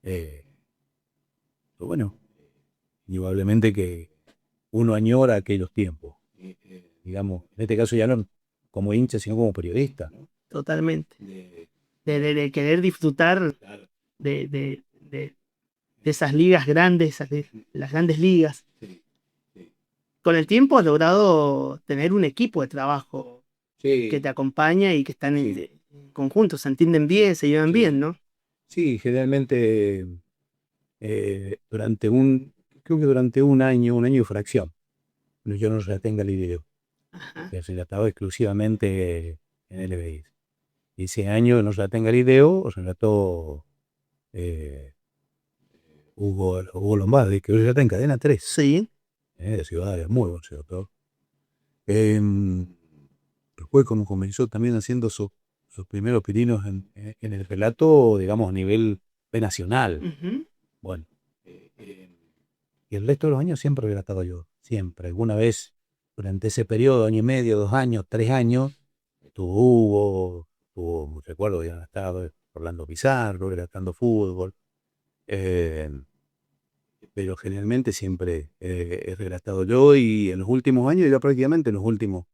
Pero bueno, indudablemente que uno añora aquellos tiempos. digamos, en este caso ya no como hincha, sino como periodista, ¿no? Totalmente. De- De querer disfrutar claro, de esas ligas grandes, las grandes ligas. sí, sí, Con el tiempo has logrado tener un equipo de trabajo que sí, te acompaña y que están sí, en conjunto, se entienden bien, se llevan sí. bien, ¿no? Sí, generalmente creo que durante un año y fracción, yo no relaté en Galileo, Ajá. que relataba exclusivamente en LBI. Y ese año no relaté en Galileo, relató eh, Hugo Lombardi, que hoy relata en Cadena 3, Sí. de Ciudad, muy buen relator. Después como comenzó también haciendo sus primeros pininos en el relato, digamos, a nivel nacional. Ujú. Bueno, y el resto de los años siempre he relatado yo, siempre. Alguna vez durante ese periodo, año y medio, 2 años, 3 años, recuerdo, ya estaba Orlando Pizarro, relatando fútbol, eh, pero generalmente siempre he relatado yo y en los últimos años, ya prácticamente en los últimos,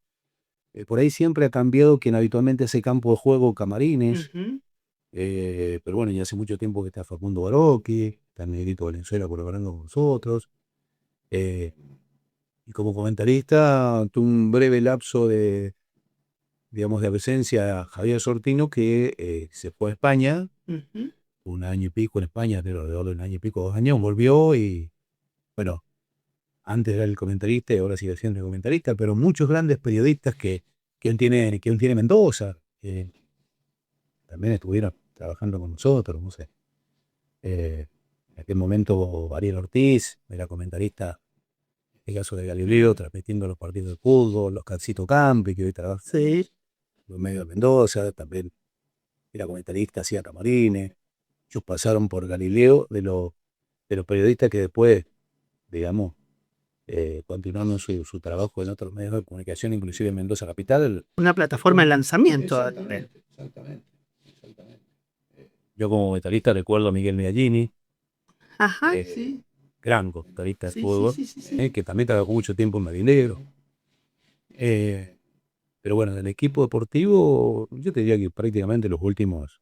por ahí siempre ha cambiado quien habitualmente hace campo de juego, Camarines, Ujú. pero bueno, ya hace mucho tiempo que está Facundo Barocchi, está Negrito Valenzuela colaborando con nosotros. eh, Y como comentarista, tuve un breve lapso digamos, de ausencia a Javier Sortino, que se fue a España, Ujú. un año y pico en España, pero alrededor de un año y pico, 2 años, volvió y, bueno, antes era el comentarista y ahora sigue siendo el comentarista, pero muchos grandes periodistas que aún tiene Mendoza, también estuvieron trabajando con nosotros, no sé. En aquel momento, Ariel Ortiz era comentarista, en el caso de Galileo, transmitiendo los partidos de fútbol, los Calcito Campi, que hoy trabaja Sí. en medio de Mendoza, también era comentarista, hacía camarines. Ellos pasaron por Galileo de los periodistas que después, digamos, continuaron su trabajo en otros medios de comunicación, inclusive en Mendoza Capital. Una plataforma de lanzamiento. Exactamente. Yo como comentarista recuerdo a Miguel Meallini, Ajá, sí. gran comentarista de Sí, sí, fútbol, sí, sí, sí. que también trabajó mucho tiempo en Marinero. Eh, pero bueno, del equipo deportivo, yo te diría que prácticamente los últimos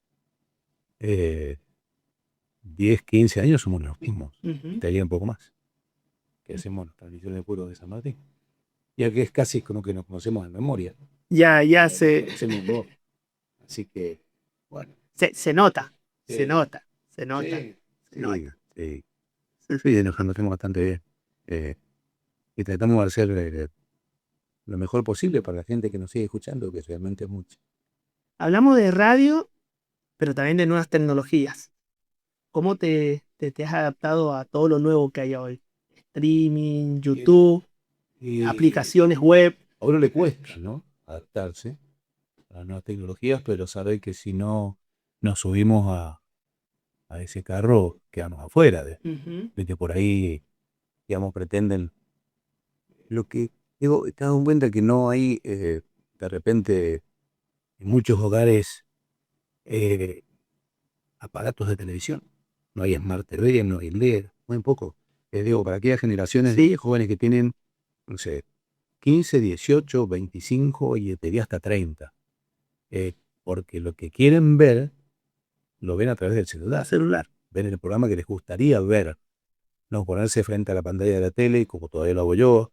eh, 10, 15 años somos los mismos, y Ujú. te diría un poco más, que hacemos las transmisiones de pueblo de San Martín. Ya que es casi como que nos conocemos en memoria. Ya Conocemos vos. Así que, bueno. se nota, se Sí, nota, se nota, sí, se sí, nota. sí. Sí, nos conocemos bastante bien. Y tratamos de hacer lo mejor posible para la gente que nos sigue escuchando, que realmente es mucho. Hablamos de radio, pero también de nuevas tecnologías. ¿Cómo te has adaptado a todo lo nuevo que hay hoy? Streaming, YouTube, Y aplicaciones web. a uno le cuesta, ¿no? Adaptarse a las nuevas tecnologías, pero sabe que si no nos subimos a ese carro, quedamos afuera Ujú. de que por ahí, digamos, pretenden. Lo que digo, te has dado cuenta que no hay, de repente, en muchos hogares, eh, aparatos de televisión. No hay Smart TV, no hay LED, muy poco. Digo, para aquellas generaciones de Sí, jóvenes que tienen, no sé, 15, 18, 25 y te diría hasta 30. Porque lo que quieren ver, lo ven a través del el celular. celular. Ven el programa que les gustaría ver. No ponerse frente a la pantalla de la tele, como todavía lo hago yo,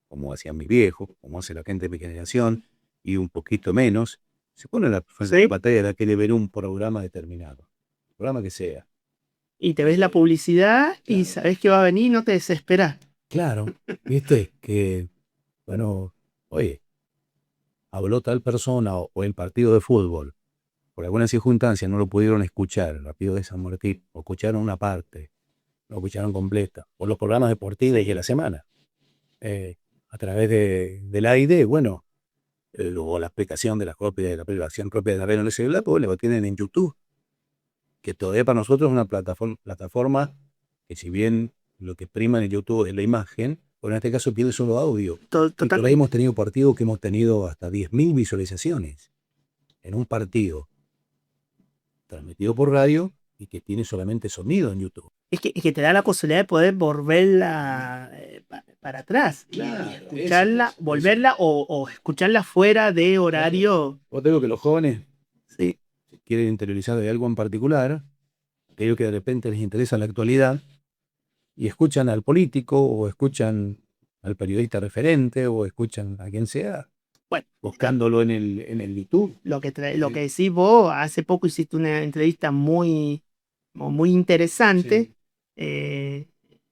como hacían mis viejos, como hace la gente de mi generación, y un poquito menos, se pone frente a la Sí. pantalla de la tele ver un programa determinado, programa que sea. Y te ves la publicidad y Claro, sabes que va a venir y no te desesperas. claro, viste que, bueno, oye, habló tal persona o el partido de fútbol, por alguna circunstancia no lo pudieron escuchar, el partido de San Martín, o escucharon una parte, no escucharon completa, o los programas deportivos de la semana, a través del AID, bueno, o la aplicación de la copia de la aplicación propia de la red en el celular, pues lo tienen en YouTube, que todavía para nosotros es una plataforma que si bien lo que prima en el YouTube es la imagen, pero en este caso pierde solo audio. Y por ahí Totalmente. hemos tenido partidos que hemos tenido hasta 10.000 visualizaciones en un partido transmitido por radio y que tiene solamente sonido en YouTube. Es que te da la posibilidad de poder volverla para atrás. Claro, Y escucharla, eso. volverla o escucharla fuera de horario. Vos te digo que los jóvenes Sí, quieren interiorizar de algo en particular, aquello que de repente les interesa la actualidad, y escuchan al político, o escuchan al periodista referente, o escuchan a quien sea, bueno, buscándolo en el YouTube. lo que decís vos, hace poco hiciste una entrevista muy interesante Sí,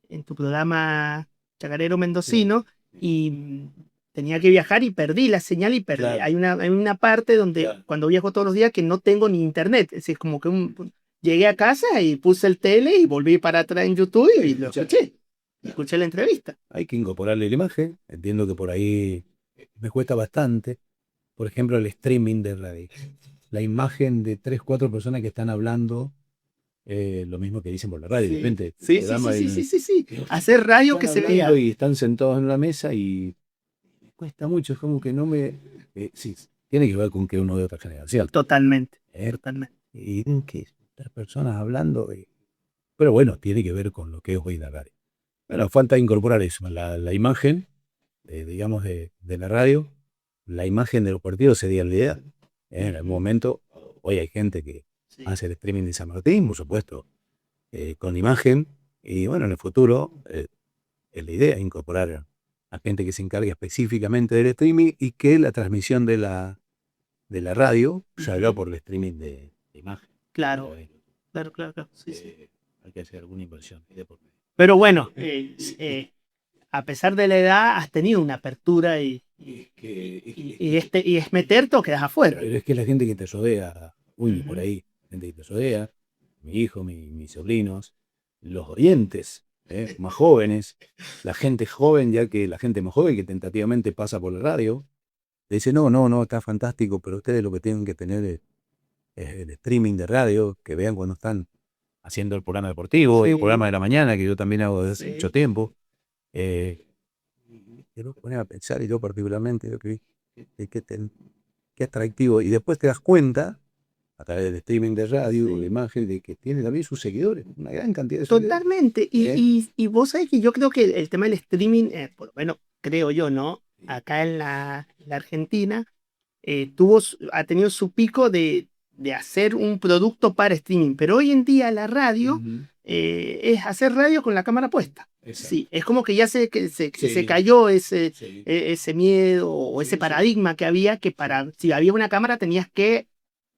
en tu programa Chacarero sí, Mendocino y tenía que viajar y perdí la señal y perdí. claro, Hay una parte donde claro. cuando viajo todos los días que no tengo ni internet. Es decir, como que llegué a casa y puse el tele y volví para atrás en YouTube y lo escuché. Escuché la entrevista. Hay que incorporarle la imagen. Entiendo que por ahí me cuesta bastante. Por ejemplo, el streaming de radio. La imagen de 3, 4 personas que están hablando lo mismo que dicen por la radio. De repente, Sí, el programa sí. Hacer radio que están se vea. hablando y están sentados en una mesa y me cuesta mucho. Es como que no me. Sí, tiene que ver con que uno de otra generación. Totalmente. ¿Eh? Totalmente. Y tienen que 3 personas hablando. Pero bueno, tiene que ver con lo que es hoy la radio. Bueno, falta incorporar eso, la imagen, digamos, de la radio, la imagen de los partidos sería la idea. En el momento, hoy hay gente que Sí. hace el streaming de San Martín, por supuesto, con imagen, y bueno, en el futuro es la idea incorporar a gente que se encargue específicamente del streaming y que la transmisión de la radio salga por el streaming de imagen. Claro, claro. Sí. Hay que hacer alguna inversión. Pero bueno, a pesar de la edad, has tenido una apertura y es meterte o quedas afuera. Pero es que la gente que te rodea, por ahí, gente que te rodea, mi hijo, mis sobrinos, los oyentes, más jóvenes, la gente joven, ya que la gente más joven que tentativamente pasa por la radio, te dice, no, está fantástico, pero ustedes lo que tienen que tener es el streaming de radio, que vean cuando están haciendo el programa deportivo, el programa de la mañana, que yo también hago desde hace mucho tiempo. Te lo pones a pensar, y yo particularmente, qué atractivo. Y después te das cuenta, a través del streaming de radio, de imagen, de que tiene también sus seguidores, una gran cantidad de seguidores. Totalmente. Y vos sabés que yo creo que el tema del streaming, por lo menos creo yo, ¿no? Acá en la Argentina, ha tenido su pico de hacer un producto para streaming, pero hoy en día la radio es hacer radio con la cámara puesta. Exacto. Sí, es como que ya se cayó ese miedo o ese paradigma que había, que si había una cámara tenías que...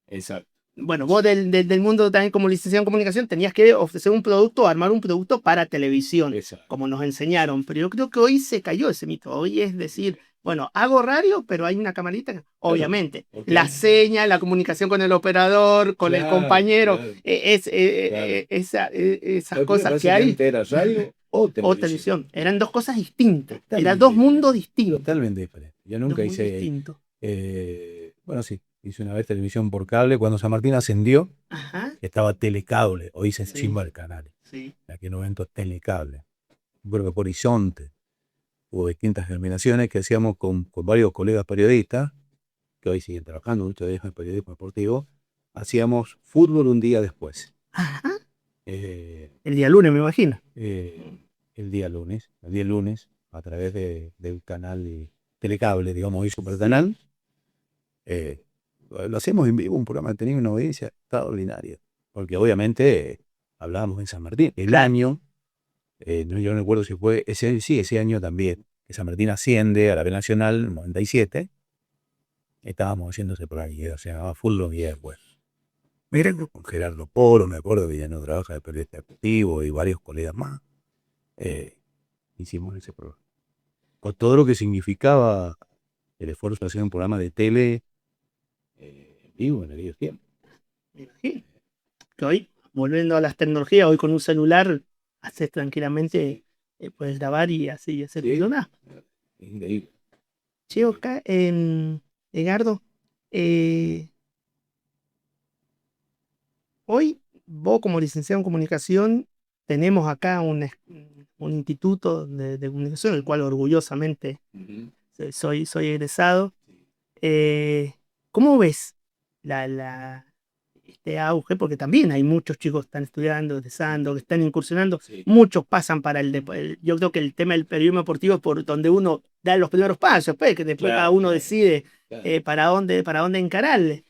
Exacto. Bueno, vos del mundo también como licenciado en comunicación tenías que ofrecer un producto, armar un producto para televisión, como nos enseñaron, pero yo creo que hoy se cayó ese mito. Hoy es decir, bueno, hago radio, pero hay una camarita, obviamente. La seña, la comunicación con el operador, con el compañero, esas cosas que hay. Era radio o televisión. Eran dos cosas distintas, eran dos mundos distintos. Totalmente diferentes. Yo nunca hice... bueno, sí, hice una vez televisión por cable cuando San Martín ascendió. Estaba Telecable, hoy se chimba el canal. En aquel momento Telecable. Creo que por Horizonte. Hubo distintas denominaciones que hacíamos con varios colegas periodistas, que hoy siguen trabajando, muchos de ellos en periodismo deportivo. Hacíamos fútbol un día después. El día lunes, me imagino. El día lunes, a través del canal de Telecable, digamos, hoy Supercanal. Lo hacemos en vivo, un programa que tenía una audiencia extraordinaria, porque obviamente hablábamos en San Martín. El año, yo no recuerdo si fue ese año también, que San Martín asciende a la B Nacional en 97, estábamos haciendo ese programa, se llamaba Fútbol un día después. Mira, con Gerardo Polo, me acuerdo que ya no trabaja de periodista deportivo y varios colegas más. Hicimos ese programa. Con todo lo que significaba el esfuerzo de hacer un programa de tele vivo en aquellos tiempos. Me imagino. Que hoy, volviendo a las tecnologías, hoy con un celular haces tranquilamente, puedes grabar y así hacer nada. Increíble. Che, acá, Edgardo, hoy vos como licenciado en comunicación tenemos acá un instituto de comunicación, el cual orgullosamente soy egresado. ¿Cómo ves este auge, porque también hay muchos chicos que están estudiando, egresando, que están incursionando, Sí, muchos pasan para yo creo que el tema del periodismo deportivo es por donde uno da los primeros pasos, pues, que después cada claro, uno decide claro. para dónde encararle.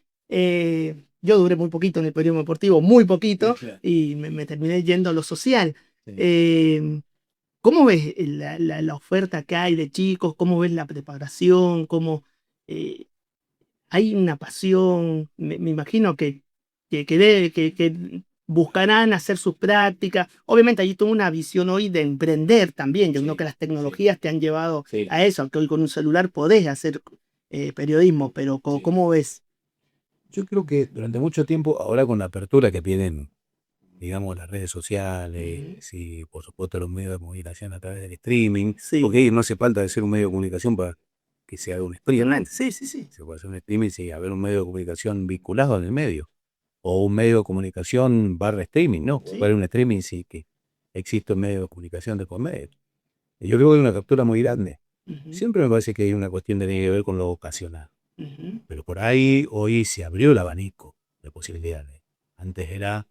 Yo duré muy poquito en el periodismo deportivo, muy poquito, Claro. y me terminé yendo a lo social. Sí. Eh, ¿Cómo ves la oferta que hay de chicos? ¿Cómo ves la preparación? Eh, ¿Hay una pasión? Me imagino que buscarán hacer sus prácticas. Obviamente hay toda una visión hoy de emprender también. Yo creo Sí, que las sí, tecnologías te han llevado sí. a eso, que hoy con un celular podés hacer periodismo, pero Sí. ¿cómo ves? Yo creo que durante mucho tiempo, ahora con la apertura que tienen, digamos, las redes sociales y por supuesto los medios de comunicación a través del streaming, Sí, porque no hace falta de ser un medio de comunicación para que se haga un streaming. realmente, sí, sí, sí. Se puede hacer un streaming sin haber un medio de comunicación vinculado en el medio, o un medio de comunicación barra streaming, ¿no? Sí. Para un streaming sí que existe un medio de comunicación de por medio. Y yo creo que hay una captura muy grande. Ujú, Siempre me parece que hay una cuestión que tiene que ver con lo vocacional. ujú. Pero por ahí hoy se abrió el abanico de posibilidades. Antes era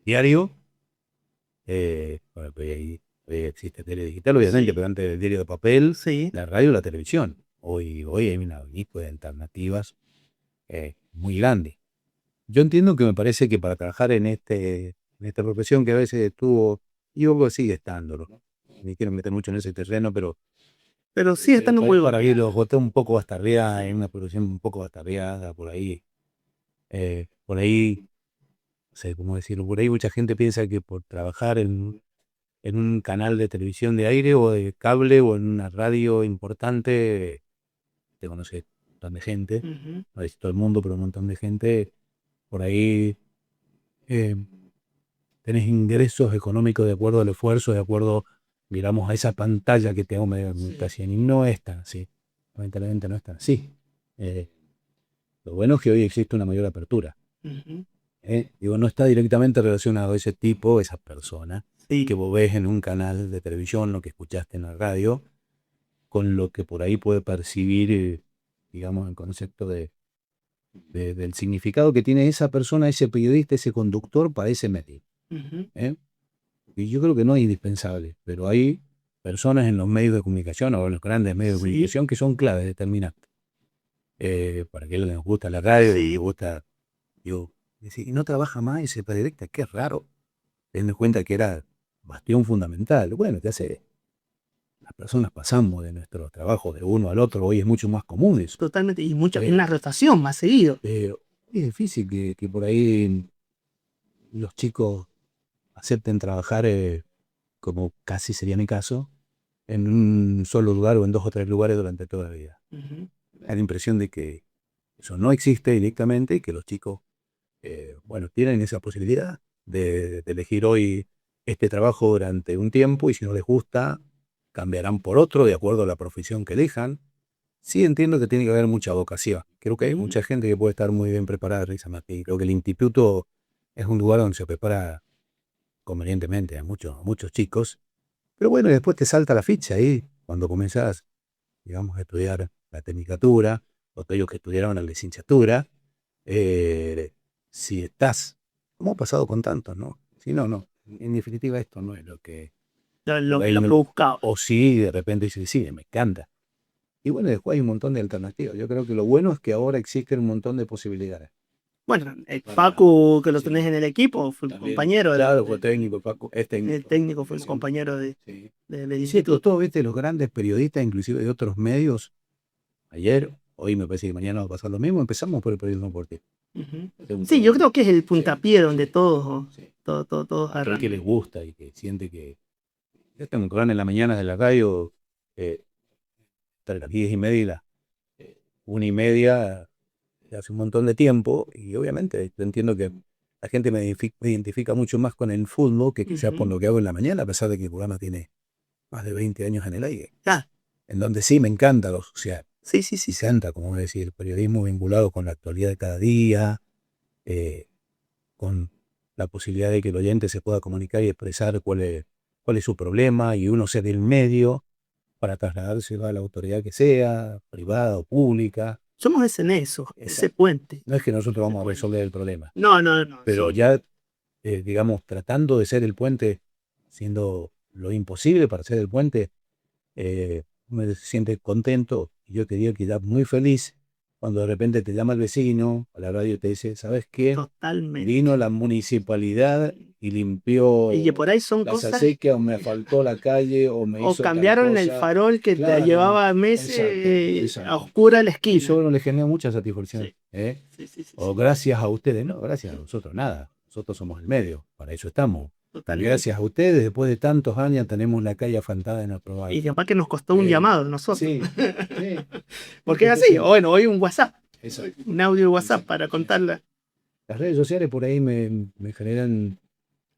diario, bueno, pues ahí existe tele digital, obviamente, Sí, pero antes del diario de papel, sí. la radio y la televisión. Hoy hay un abanico de alternativas muy grande. Yo entiendo que me parece que para trabajar en esta profesión que a veces estuvo, y luego sigue estándolo, ¿no? Ni quiero meter mucho en ese terreno, pero Pero sí estando muy para que golpeado. los boté un poco bastardeada, en una producción un poco bastardeada por ahí, no sé cómo decirlo, por ahí mucha gente piensa que por trabajar en un canal de televisión de aire o de cable o en una radio importante, te conoce un montón de gente, Ujú, no es todo el mundo, pero un montón de gente, por ahí eh, tenés ingresos económicos de acuerdo al esfuerzo, de acuerdo, digamos, a esa pantalla que te sí. aumentas y no es tan así, lamentablemente no es tan así. Eh, lo bueno es que hoy existe una mayor apertura. Ujú, Digo, no está directamente relacionado ese tipo, esa persona que sí. vos ves en un canal de televisión, lo que escuchaste en la radio, con lo que por ahí puede percibir, digamos, el concepto del significado que tiene esa persona, ese periodista, ese conductor para ese medio. Ujú, ¿Eh? Y yo creo que no es indispensable, pero hay personas en los medios de comunicación o en los grandes medios de sí, comunicación que son claves, determinantes. Para aquellos que nos gusta la radio y nos sí. gusta, yo, decir, y no trabaja más ese periodista, qué raro, teniendo en cuenta que era bastión fundamental. Bueno, ya sé, las personas pasamos de nuestro trabajo de uno al otro, hoy es mucho más común eso. Totalmente. Y mucho, en Eh, una rotación más seguido. es difícil que por ahí los chicos acepten trabajar, como casi sería mi caso, en un solo lugar o en dos o tres lugares durante toda la vida. Ujú, Me da la impresión de que eso no existe directamente y que los chicos, bueno, tienen esa posibilidad de elegir hoy este trabajo durante un tiempo y si no les gusta, cambiarán por otro de acuerdo a la profesión que elijan. Sí entiendo que tiene que haber mucha vocación. Creo que hay ujú. mucha gente que puede estar muy bien preparada, Risa Martí. Creo que el instituto es un lugar donde se prepara convenientemente a muchos chicos. Pero bueno, después te salta la ficha ahí cuando comenzás, digamos, a estudiar la tecnicatura, o aquellos que estudiaron la licenciatura, eh, si estás, como ha pasado con tantos, ¿no? Si no, no, en definitiva esto no es lo que hay Lo en que el, buscaba. o sí, de repente dices, sí, me encanta. Y bueno, después hay un montón de alternativas. Yo creo que lo bueno es que ahora existen un montón de posibilidades. Bueno, el Para, Facu, que lo tenés sí, en el equipo, fue también. compañero, Claro, fue técnico, Paco, es el técnico de técnico, fuimos comunicación. compañero Sí. del Y sí, instituto. todos, viste, los grandes periodistas, inclusive de otros medios, ayer, hoy me parece que mañana va a pasar lo mismo, empezamos por el periodismo deportivo. Ujú. Este es un Sí, yo periodismo. creo que es el Sí, puntapié donde todos, sí. todos Aquel que les arrancan. gusta y que siente que... Yo tengo un programa en la mañana de la radio, eh, entre las 10:30 y las 1:30, hace un montón de tiempo, y obviamente yo entiendo que la gente me identifica mucho más con el fútbol que quizás por Ujú. lo que hago en la mañana, a pesar de que el programa tiene más de 20 años en el aire. Ah, En donde sí me encanta lo social. sí, sí, sí, Me sí. encanta, como decir, el periodismo vinculado con la actualidad de cada día, eh, con la posibilidad de que el oyente se pueda comunicar y expresar cuál es su problema y uno ser el medio para trasladárselo a la autoridad que sea, privada o pública. Somos ese nexo, ese Exacto. puente. No es que nosotros vamos a resolver el problema, No, pero sí, ya, digamos, tratando de ser el puente, haciendo lo imposible para ser el puente, uno se siente contento. Y yo te digo que ya muy feliz cuando de repente te llama el vecino a la radio y te dice, ¿sabes qué? totalmente. Vino la municipalidad y Y limpió que por ahí son la cosas, acequia, o me asfaltó la calle, o me o hizo tal cambiaron el cosa. farol que te Claro, llevaba meses exacto, a exacto. oscura la Y esquina. eso uno le genera mucha satisfacción. Sí, ¿Eh? sí. O gracias a ustedes, no, gracias a nosotros, nada. Nosotros somos el medio, para eso estamos. Y Totalmente. gracias a ustedes, después de tantos años, tenemos la calle asfaltada en nuestro Y barrio. capaz que nos costó un llamado nosotros. Sí, sí. Porque es así. Bueno, hoy un WhatsApp, Exacto. un audio de WhatsApp Exacto, para contarla. Las redes sociales por ahí me generan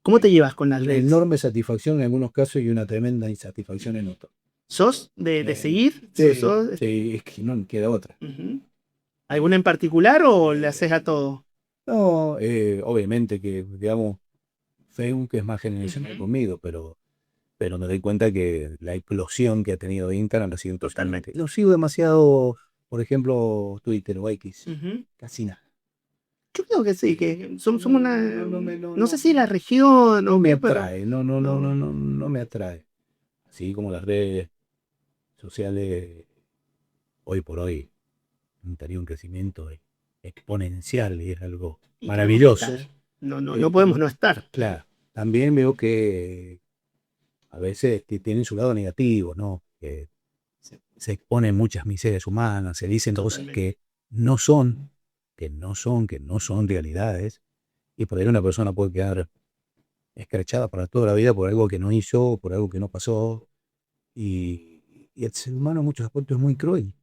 ¿Cómo te llevas con las una redes? enorme satisfacción en algunos casos y una tremenda insatisfacción en otros. ¿Sos de seguir? Sí, ¿Sos? sí, es que no queda otra. ¿Alguna en particular o le haces a todo? No, obviamente que, digamos, Facebook es más generacional conmigo, pero me doy cuenta que la explosión que ha tenido Instagram ha sido impresionante. Lo sigo demasiado, por ejemplo, Twitter o X. Casi nada. Yo creo que sí, que somos una. No No sé si la región no o me qué, pero. atrae, no me atrae. Así como las redes sociales hoy por hoy han tenido un crecimiento exponencial y es algo Y maravilloso. tenemos que estar. No podemos no estar. Claro, también veo que a veces tienen su lado negativo, ¿no? Que se exponen muchas miserias humanas, se dicen cosas que no son, que no son realidades, y por ahí una persona puede quedar escrachada para toda la vida por algo que no hizo, por algo que no pasó, y el ser humano en muchos aspectos es muy cruel.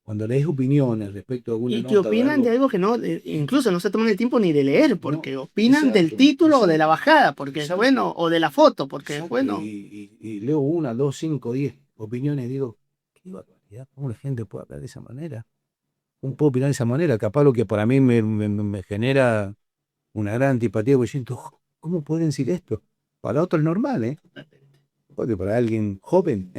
Cuando lees opiniones respecto a alguna Y que nota opinan de algo que no, incluso no se toman el tiempo ni de leer, porque opinan del título o de la bajada, porque es bueno, o de la foto, porque es bueno. Y leo 1, 2, 5, 10 opiniones y digo, qué barbaridad, ¿cómo la gente puede hablar de esa manera? ¿Cómo puedo opinar de esa manera? Capaz lo que para mí me genera una gran antipatía, porque siento, ¿cómo pueden decir esto? Para otros es normal, ¿eh? Porque para alguien joven,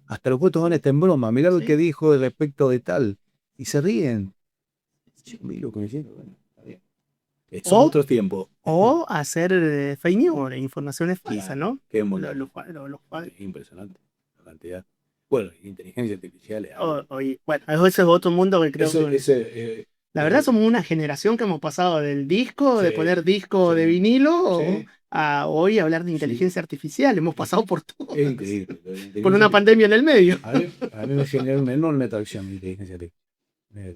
hasta los puestos van a estar en broma, mirá lo que dijo respecto de tal, y se ríen. Yo miro como diciendo, bueno, está bien. Son otros tiempos. O hacer fake news, informaciones falsas, ¿no? Qué Es impresionante la cantidad. Bueno, inteligencia artificial. bueno, ese es otro mundo que creo que. La verdad somos una generación que hemos pasado del disco, de poner disco de vinilo, a hoy hablar de inteligencia artificial. Hemos pasado por todo. Es increíble. Con una pandemia en el medio. A mí me genera una enorme atracción la inteligencia artificial.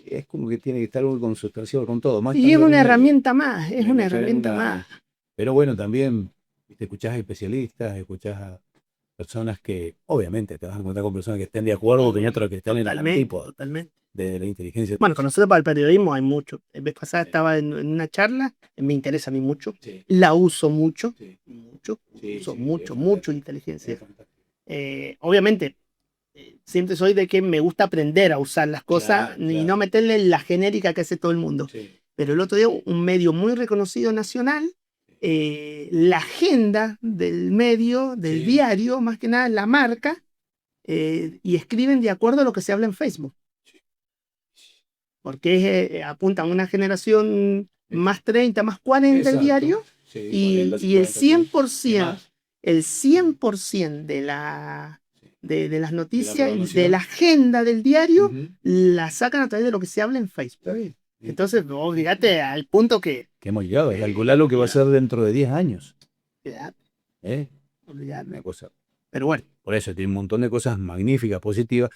Es como que tiene que estar muy consustanciado con todo. Y es una herramienta más, es una herramienta más. Pero bueno, también escuchás a especialistas, escuchás a personas que, obviamente, te vas a encontrar con personas que estén de acuerdo o otras que estén en el tipo de la inteligencia. Bueno, con nosotros para el periodismo hay mucho. La vez pasada estaba en una charla, me interesa a mí mucho, la uso mucho, mucho inteligencia. Obviamente, siempre soy de que me gusta aprender a usar las cosas y no meterle la genérica que hace todo el mundo. Pero el otro día un medio muy reconocido nacional, la agenda del medio, del diario, más que nada la marca, y escriben de acuerdo a lo que se habla en Facebook. Porque apuntan a una generación más 30, más 40 el diario, y el 100%, de las noticias y de la agenda del diario la sacan a través de lo que se habla en Facebook. Entonces, fíjate al punto que hemos llegado a calcular lo que va a ser dentro de 10 años. Una cosa. Pero bueno. Por eso tiene un montón de cosas magníficas, positivas.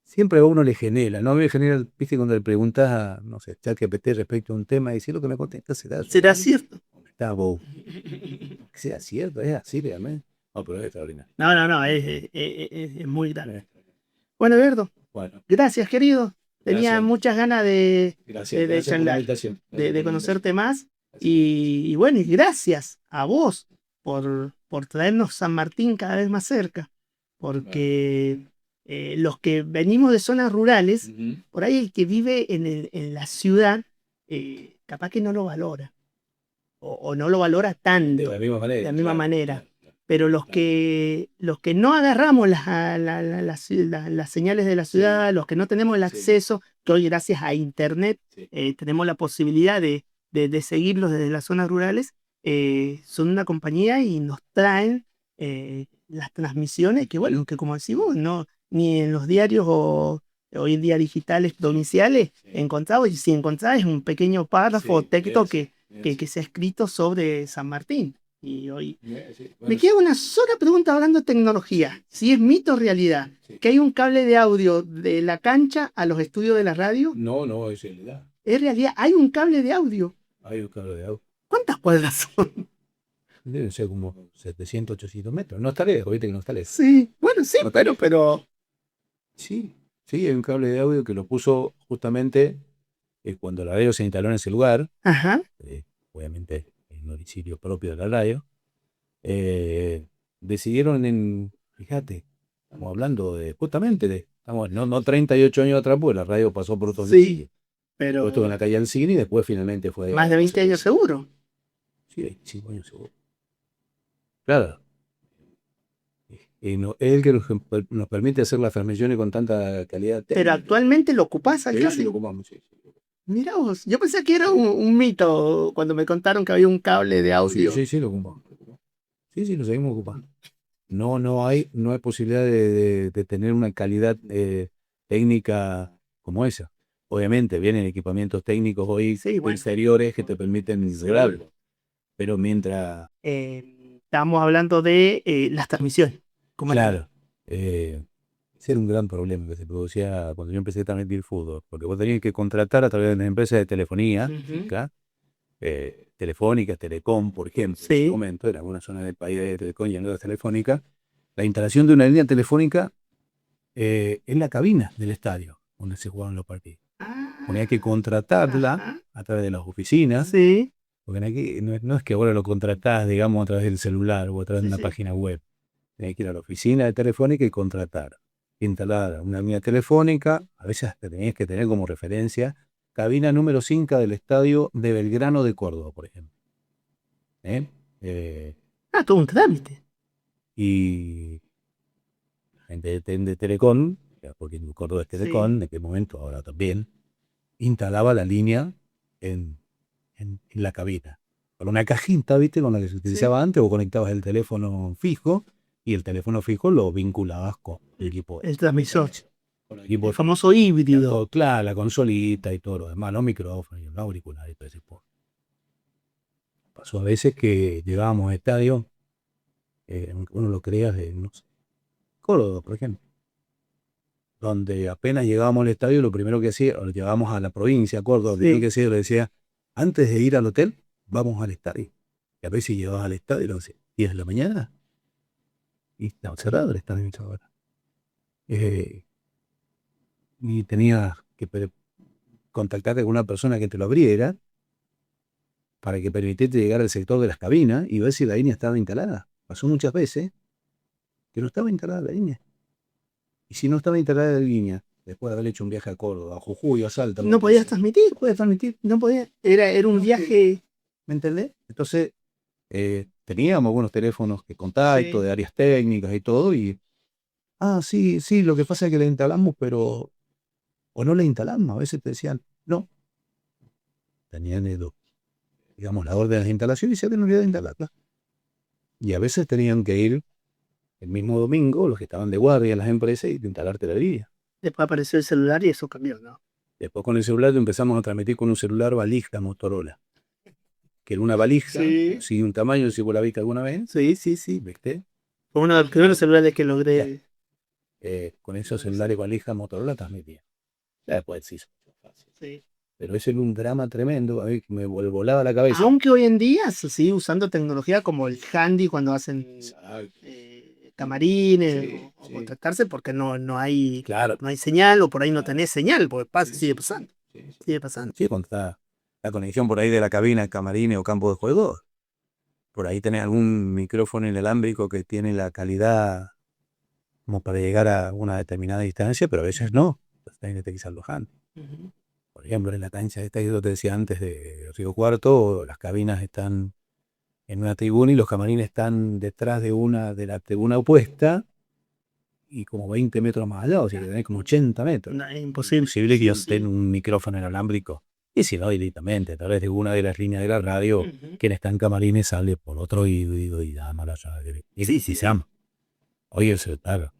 Siempre a uno le genera, ¿no? Me genera, viste, cuando le preguntas a, no sé, ChatGPT respecto a un tema y si lo que me contesta será cierto. Está bobo. Que sea cierto, es así realmente. No, pero es extraordinario. No, es muy grande. Bueno, Berto, gracias, querido. Tenía muchas ganas de charlar, de conocerte más. Y bueno, y gracias a vos por traernos San Martín cada vez más cerca. Porque los que venimos de zonas rurales, por ahí el que vive en la ciudad, capaz que no lo valora. O no lo valora tanto. De la misma manera. pero los Claro. que no agarramos las señales de la ciudad, los que no tenemos el Sí. acceso, que hoy gracias a Internet Sí. tenemos la posibilidad de seguirlos desde las zonas rurales, son una compañía y nos traen las transmisiones que, bueno, que como decimos, no, ni en los diarios o hoy en día digitales provinciales encontramos, y si encontrás es un pequeño párrafo o texto que se ha escrito sobre San Martín. Y hoy me queda una sola pregunta hablando de tecnología, si es mito o realidad, que hay un cable de audio de la cancha a los estudios de la radio. No, es realidad. Es realidad, hay un cable de audio. Hay un cable de audio. ¿Cuántas cuadras son? Deben ser como 700, 800 metros. No está lejos, viste que no está lejos. Sí, bueno, sí, No, pero... Sí, sí, hay un cable de audio que lo puso justamente cuando la radio se instaló en ese lugar, Ajá. obviamente en domicilio propio de la radio. Decidieron fíjate, estamos hablando justamente no 38 años atrás, pues la radio pasó por otros domicilios. Pero Todo esto en la calle Alcine y después finalmente fue... más de 20 años seguro. Sí, 25 años seguro. Claro. Y no, es el que nos permite hacer las transmisiones con tanta calidad técnica. Pero actualmente lo ocupás acá. Sí, lo ocupamos, sí. Mirá vos, yo pensé que era un mito cuando me contaron que había un cable de audio. Sí, lo ocupamos. Sí, lo seguimos ocupando. No hay posibilidad de tener una calidad técnica como esa. Obviamente vienen equipamientos técnicos hoy inferiores que te permiten lograrlo. Pero mientras... Estábamos hablando de las transmisiones. Claro. Ese era un gran problema que se producía cuando yo empecé a transmitir fútbol. Porque vos tenías que contratar a través de una empresa de telefonía, acá, Telefónica, Telecom, por ejemplo, en ese momento, en alguna zona del país de Telecom y en otras telefónicas, la instalación de una línea telefónica en la cabina del estadio donde se jugaban los partidos. Tenía que contratarla a través de las oficinas, porque aquí no es que ahora lo contratás, digamos, a través del celular o a través de una página web. Tenías que ir a la oficina de Telefónica y contratar, instalar una línea telefónica, a veces hasta tenías que tener como referencia cabina número 5 del estadio de Belgrano de Córdoba, por ejemplo. Todo un trámite. Y la gente de Telecom, porque en Córdoba es Telecom, en aquel momento, ahora también, instalaba la línea en la cabina. Con una cajita, ¿viste? Con la que se utilizaba antes, o conectabas el teléfono fijo, y el teléfono fijo lo vinculabas con el equipo. El transmisor. Con el equipo, el famoso híbrido. Claro, la consolita y todo lo demás, los micrófonos y los auriculares y todo ese tipo. Pasó a veces que llegábamos a estadios, uno lo creía de, no sé, Córdoba, por ejemplo, donde apenas llegábamos al estadio, lo primero que hacía, lo llevábamos a la provincia, Córdoba, lo primero que hacía, le decía, antes de ir al hotel, vamos al estadio. Y a veces llevabas al estadio, lo decía, 10 de la mañana, y estaba cerrado el estadio esa hora. Y tenías que contactarte con una persona que te lo abriera para que permitiera llegar al sector de las cabinas y ver si la línea estaba instalada. Pasó muchas veces que no estaba instalada la línea. Y si no estaba instalada la línea, después de haber hecho un viaje a Córdoba, a Jujuy, a Salta... No podías transmitir, no podías. Era un viaje... ¿Me entendés? Entonces, teníamos algunos teléfonos que contacto, de áreas técnicas y todo, y... sí, lo que pasa es que la instalamos, pero... O no la instalamos, a veces te decían, no. Tenían, digamos, la orden de instalación y se habían olvidado de instalarla. Y a veces tenían que ir el mismo domingo, los que estaban de guardia en las empresas, y instalarte la línea. Después apareció el celular y eso cambió, ¿no? Después con el celular empezamos a transmitir con un celular valija Motorola. Que era una valija, sí, un tamaño, si vos la viste alguna vez. Sí. ¿Viste? Fue uno de los primeros celulares que logré. Con esos celulares valija Motorola transmitía. Ya después sí. Pero ese era un drama tremendo, a mí me volaba la cabeza. Aunque hoy en día se sigue usando tecnología como el handy cuando hacen camarines o contactarse porque no hay señal o por ahí no tenés señal, porque sigue pasando. Sí, cuando está la conexión por ahí de la cabina, camarines o campo de juego, por ahí tenés algún micrófono inalámbrico que tiene la calidad como para llegar a una determinada distancia, pero a veces no. Entonces tenés que utilizar los handy. Por ejemplo, en la cancha esta que yo te decía antes de Río Cuarto, las cabinas están en una tribuna y los camarines están detrás de la tribuna opuesta y como 20 metros más allá, o sea que tenés como 80 metros. No, es imposible. Imposible que ellos tengan un micrófono inalámbrico. Y si no, directamente, a través de una de las líneas de la radio, quien está en camarines sale por otro oído y llama la llave. Y sí, se llama. Oye, eso, claro,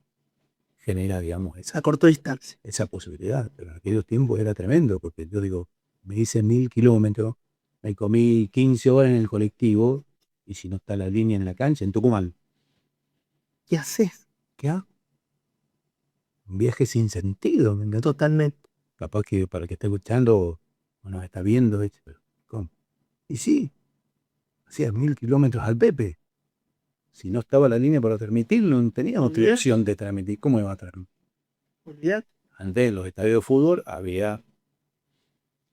genera, digamos, A corta distancia. esa posibilidad. Pero en aquellos tiempos era tremendo, porque yo digo, me hice 1000 kilómetros, me comí 15 horas en el colectivo, y si no está la línea en la cancha, en Tucumán, ¿Qué haces? ¿qué hago? Un viaje sin sentido, me encantó. Totalmente. Capaz que para el que esté escuchando o nos está viendo, ¿viste? Pero, ¿cómo? Y sí, hacía 1000 kilómetros al Pepe. Si no estaba la línea para transmitirlo, no teníamos otra opción de transmitir. ¿Cómo iba a transmitir? Olvidate. Antes en los estadios de fútbol había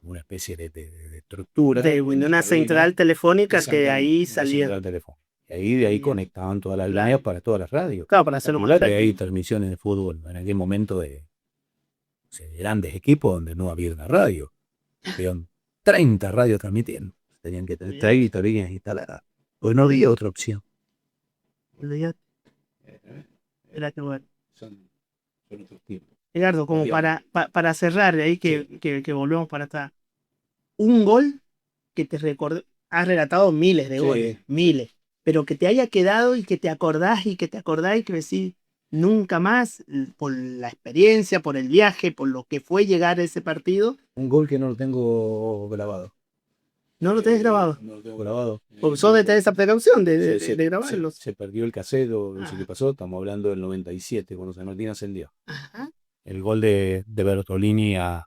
una especie de estructura. De una central telefónica que de ahí salía. Central telefónica. Y de ahí conectaban todas las líneas para todas las radios. Claro, para hacerlo más Claro, fácil. hay transmisiones de fútbol en aquel momento de grandes equipos donde no había una radio. Habían 30 radios transmitiendo. Tenían que tener 30 líneas instaladas. Pues no había otra opción. Olvidate. Era que bueno. Son otros tiempos. Edgardo, como para cerrar, ahí que volvemos para atrás. Un gol que te recordó, has relatado miles de goles, miles, pero que te haya quedado y que te acordás y que decís nunca más, por la experiencia, por el viaje, por lo que fue llegar a ese partido. Un gol que no lo tengo grabado. ¿No lo tenés grabado? No lo tengo grabado. Porque sos de tener esa precaución de grabarlo. Se perdió el cassette, no sé qué pasó. Estamos hablando del 97, cuando San Martín ascendió. Ajá. El gol de Bertolini a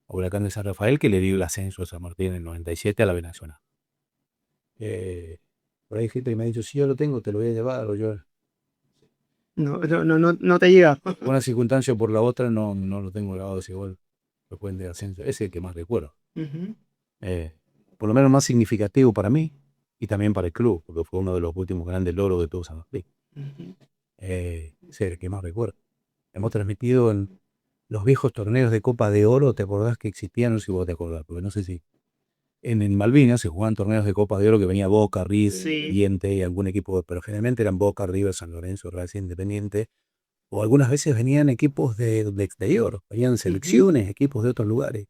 Huracán de San Rafael, que le dio el ascenso a San Martín en el 97 a la B Nacional. Por ahí hay gente que me ha dicho, si yo lo tengo, te lo voy a llevar. O yo, no te llega. por una circunstancia o por la otra, no lo tengo grabado ese gol. Lo pueden de ascenso. Ese es el que más recuerdo. Por lo menos más significativo para mí y también para el club, porque fue uno de los últimos grandes logros de todo San Martín. Ese es el que más recuerdo. Hemos transmitido en los viejos torneos de Copa de Oro, ¿te acordás que existían? No sé si vos te acordás, porque no sé si. En Malvinas se jugaban torneos de Copa de Oro que venía Boca, River, Independiente y algún equipo, pero generalmente eran Boca, River, San Lorenzo, Racing, Independiente, o algunas veces venían equipos de exterior, venían selecciones, equipos de otros lugares.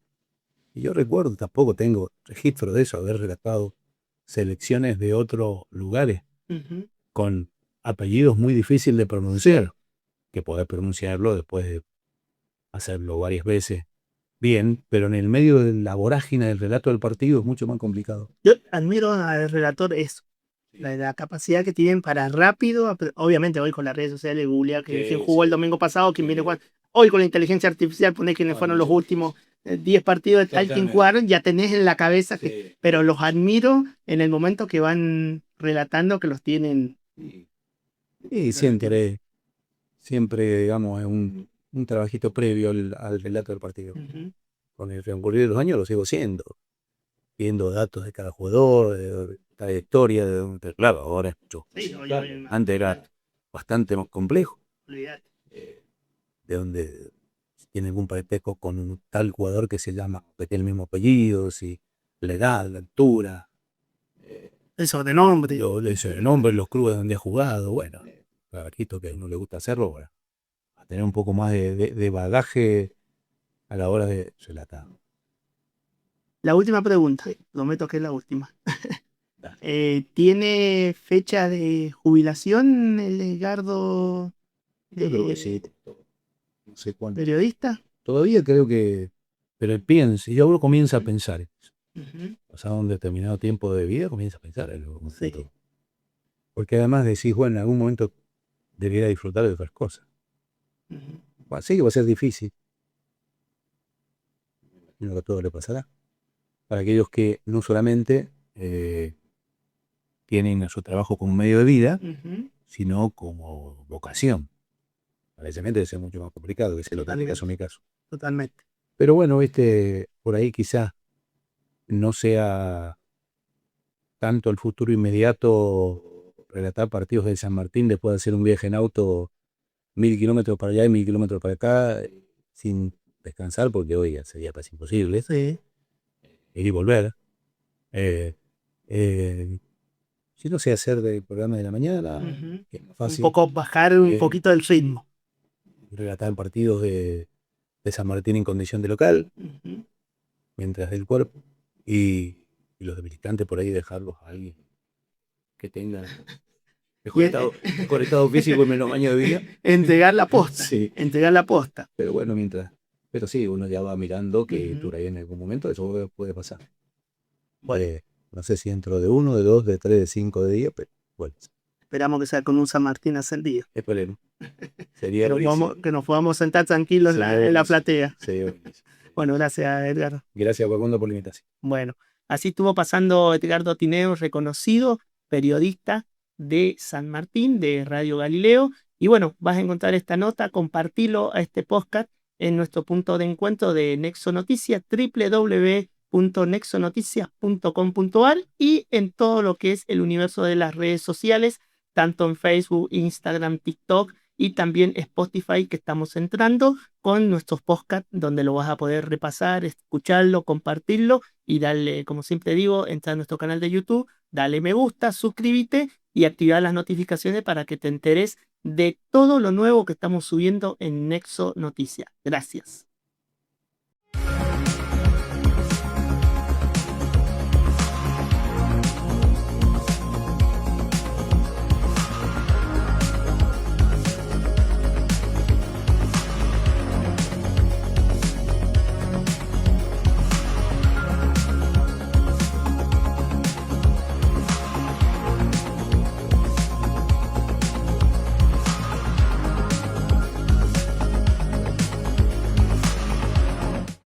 Y yo recuerdo, tampoco tengo registro de eso, haber relatado selecciones de otros lugares con apellidos muy difíciles de pronunciar, que podés pronunciarlo después de hacerlo varias veces bien, pero en el medio de la vorágine del relato del partido es mucho más complicado. Yo admiro al relator eso, la capacidad que tienen para rápido, obviamente hoy con las redes sociales, googlear quién jugó el domingo pasado, quién viene jugando. Hoy con la inteligencia artificial, poner quiénes fueron los últimos 10 partidos de tal quien jugaron, ya tenés en la cabeza, pero los admiro en el momento que van relatando que los tienen. Y siempre digamos, es un trabajito previo al relato del partido. Con el transcurrir de los años lo sigo siendo, viendo datos de cada jugador, de trayectoria, claro, ahora es mucho. Antes era bastante más complejo. De donde tiene algún parentesco con un tal jugador que se llama, que tiene el mismo apellido, si la edad, la altura. Eso de nombre. El nombre, los clubes donde ha jugado, bueno, trabajito que a uno le gusta hacerlo, bueno, a tener un poco más de bagaje a la hora de relatar. La última pregunta, prometo que es la última. ¿Tiene fecha de jubilación el Edgardo? Yo creo que sí. No sé cuándo. ¿Periodista? Todavía creo que. Pero piensa, y uno comienza a pensar en eso. Pasado un determinado tiempo de vida, comienza a pensar en algo. Sí. Porque además decís, bueno, en algún momento debería disfrutar de otras cosas. Bueno, sí que va a ser difícil. Imagino que a todo le pasará. Para aquellos que no solamente tienen su trabajo como medio de vida, sino como vocación. Aparentemente debe ser mucho más complicado que sea lo que en mi caso. Totalmente. Pero bueno, por ahí quizás no sea tanto el futuro inmediato relatar partidos de San Martín después de hacer un viaje en auto 1000 kilómetros para allá y 1000 kilómetros para acá sin descansar, porque hoy sería casi imposible. Ir y volver. Si no sé hacer del programa de la mañana, Ujú. que es más Un fácil, poco bajar un eh, poquito el ritmo. relatar partidos de San Martín en condición de local, Ujú. mientras del cuerpo, y los de visitante por ahí dejarlos a alguien que tenga Y mejor estado físico y menos años de vida. entregar la posta. Sí, Entregar la posta. pero bueno, pero sí, uno ya va mirando que Ujú. por ahí en algún momento eso puede pasar. Bueno, No sé si dentro de 1, de 2, de 3, de 5 de día, pero bueno, esperamos que sea con un San Martín ascendido. esperemos. Sería buenísimo. Que nos podamos sentar tranquilos Sería en la buenísimo. platea. Sería buenísimo. Bueno, gracias, Edgar. Gracias, Facundo, por la invitación. Bueno, así estuvo pasando Edgardo Tineo, reconocido periodista de San Martín, de Radio Galileo. Y bueno, vas a encontrar esta nota, compartilo a este podcast en nuestro punto de encuentro de Nexo Noticias, www.nexonoticias.com.ar, y en todo lo que es el universo de las redes sociales, tanto en Facebook, Instagram, TikTok y también Spotify, que estamos entrando con nuestros podcasts, donde lo vas a poder repasar, escucharlo, compartirlo y darle, como siempre digo, entra a nuestro canal de YouTube, dale me gusta, suscríbete y activar las notificaciones para que te enteres de todo lo nuevo que estamos subiendo en Nexo Noticias. Gracias.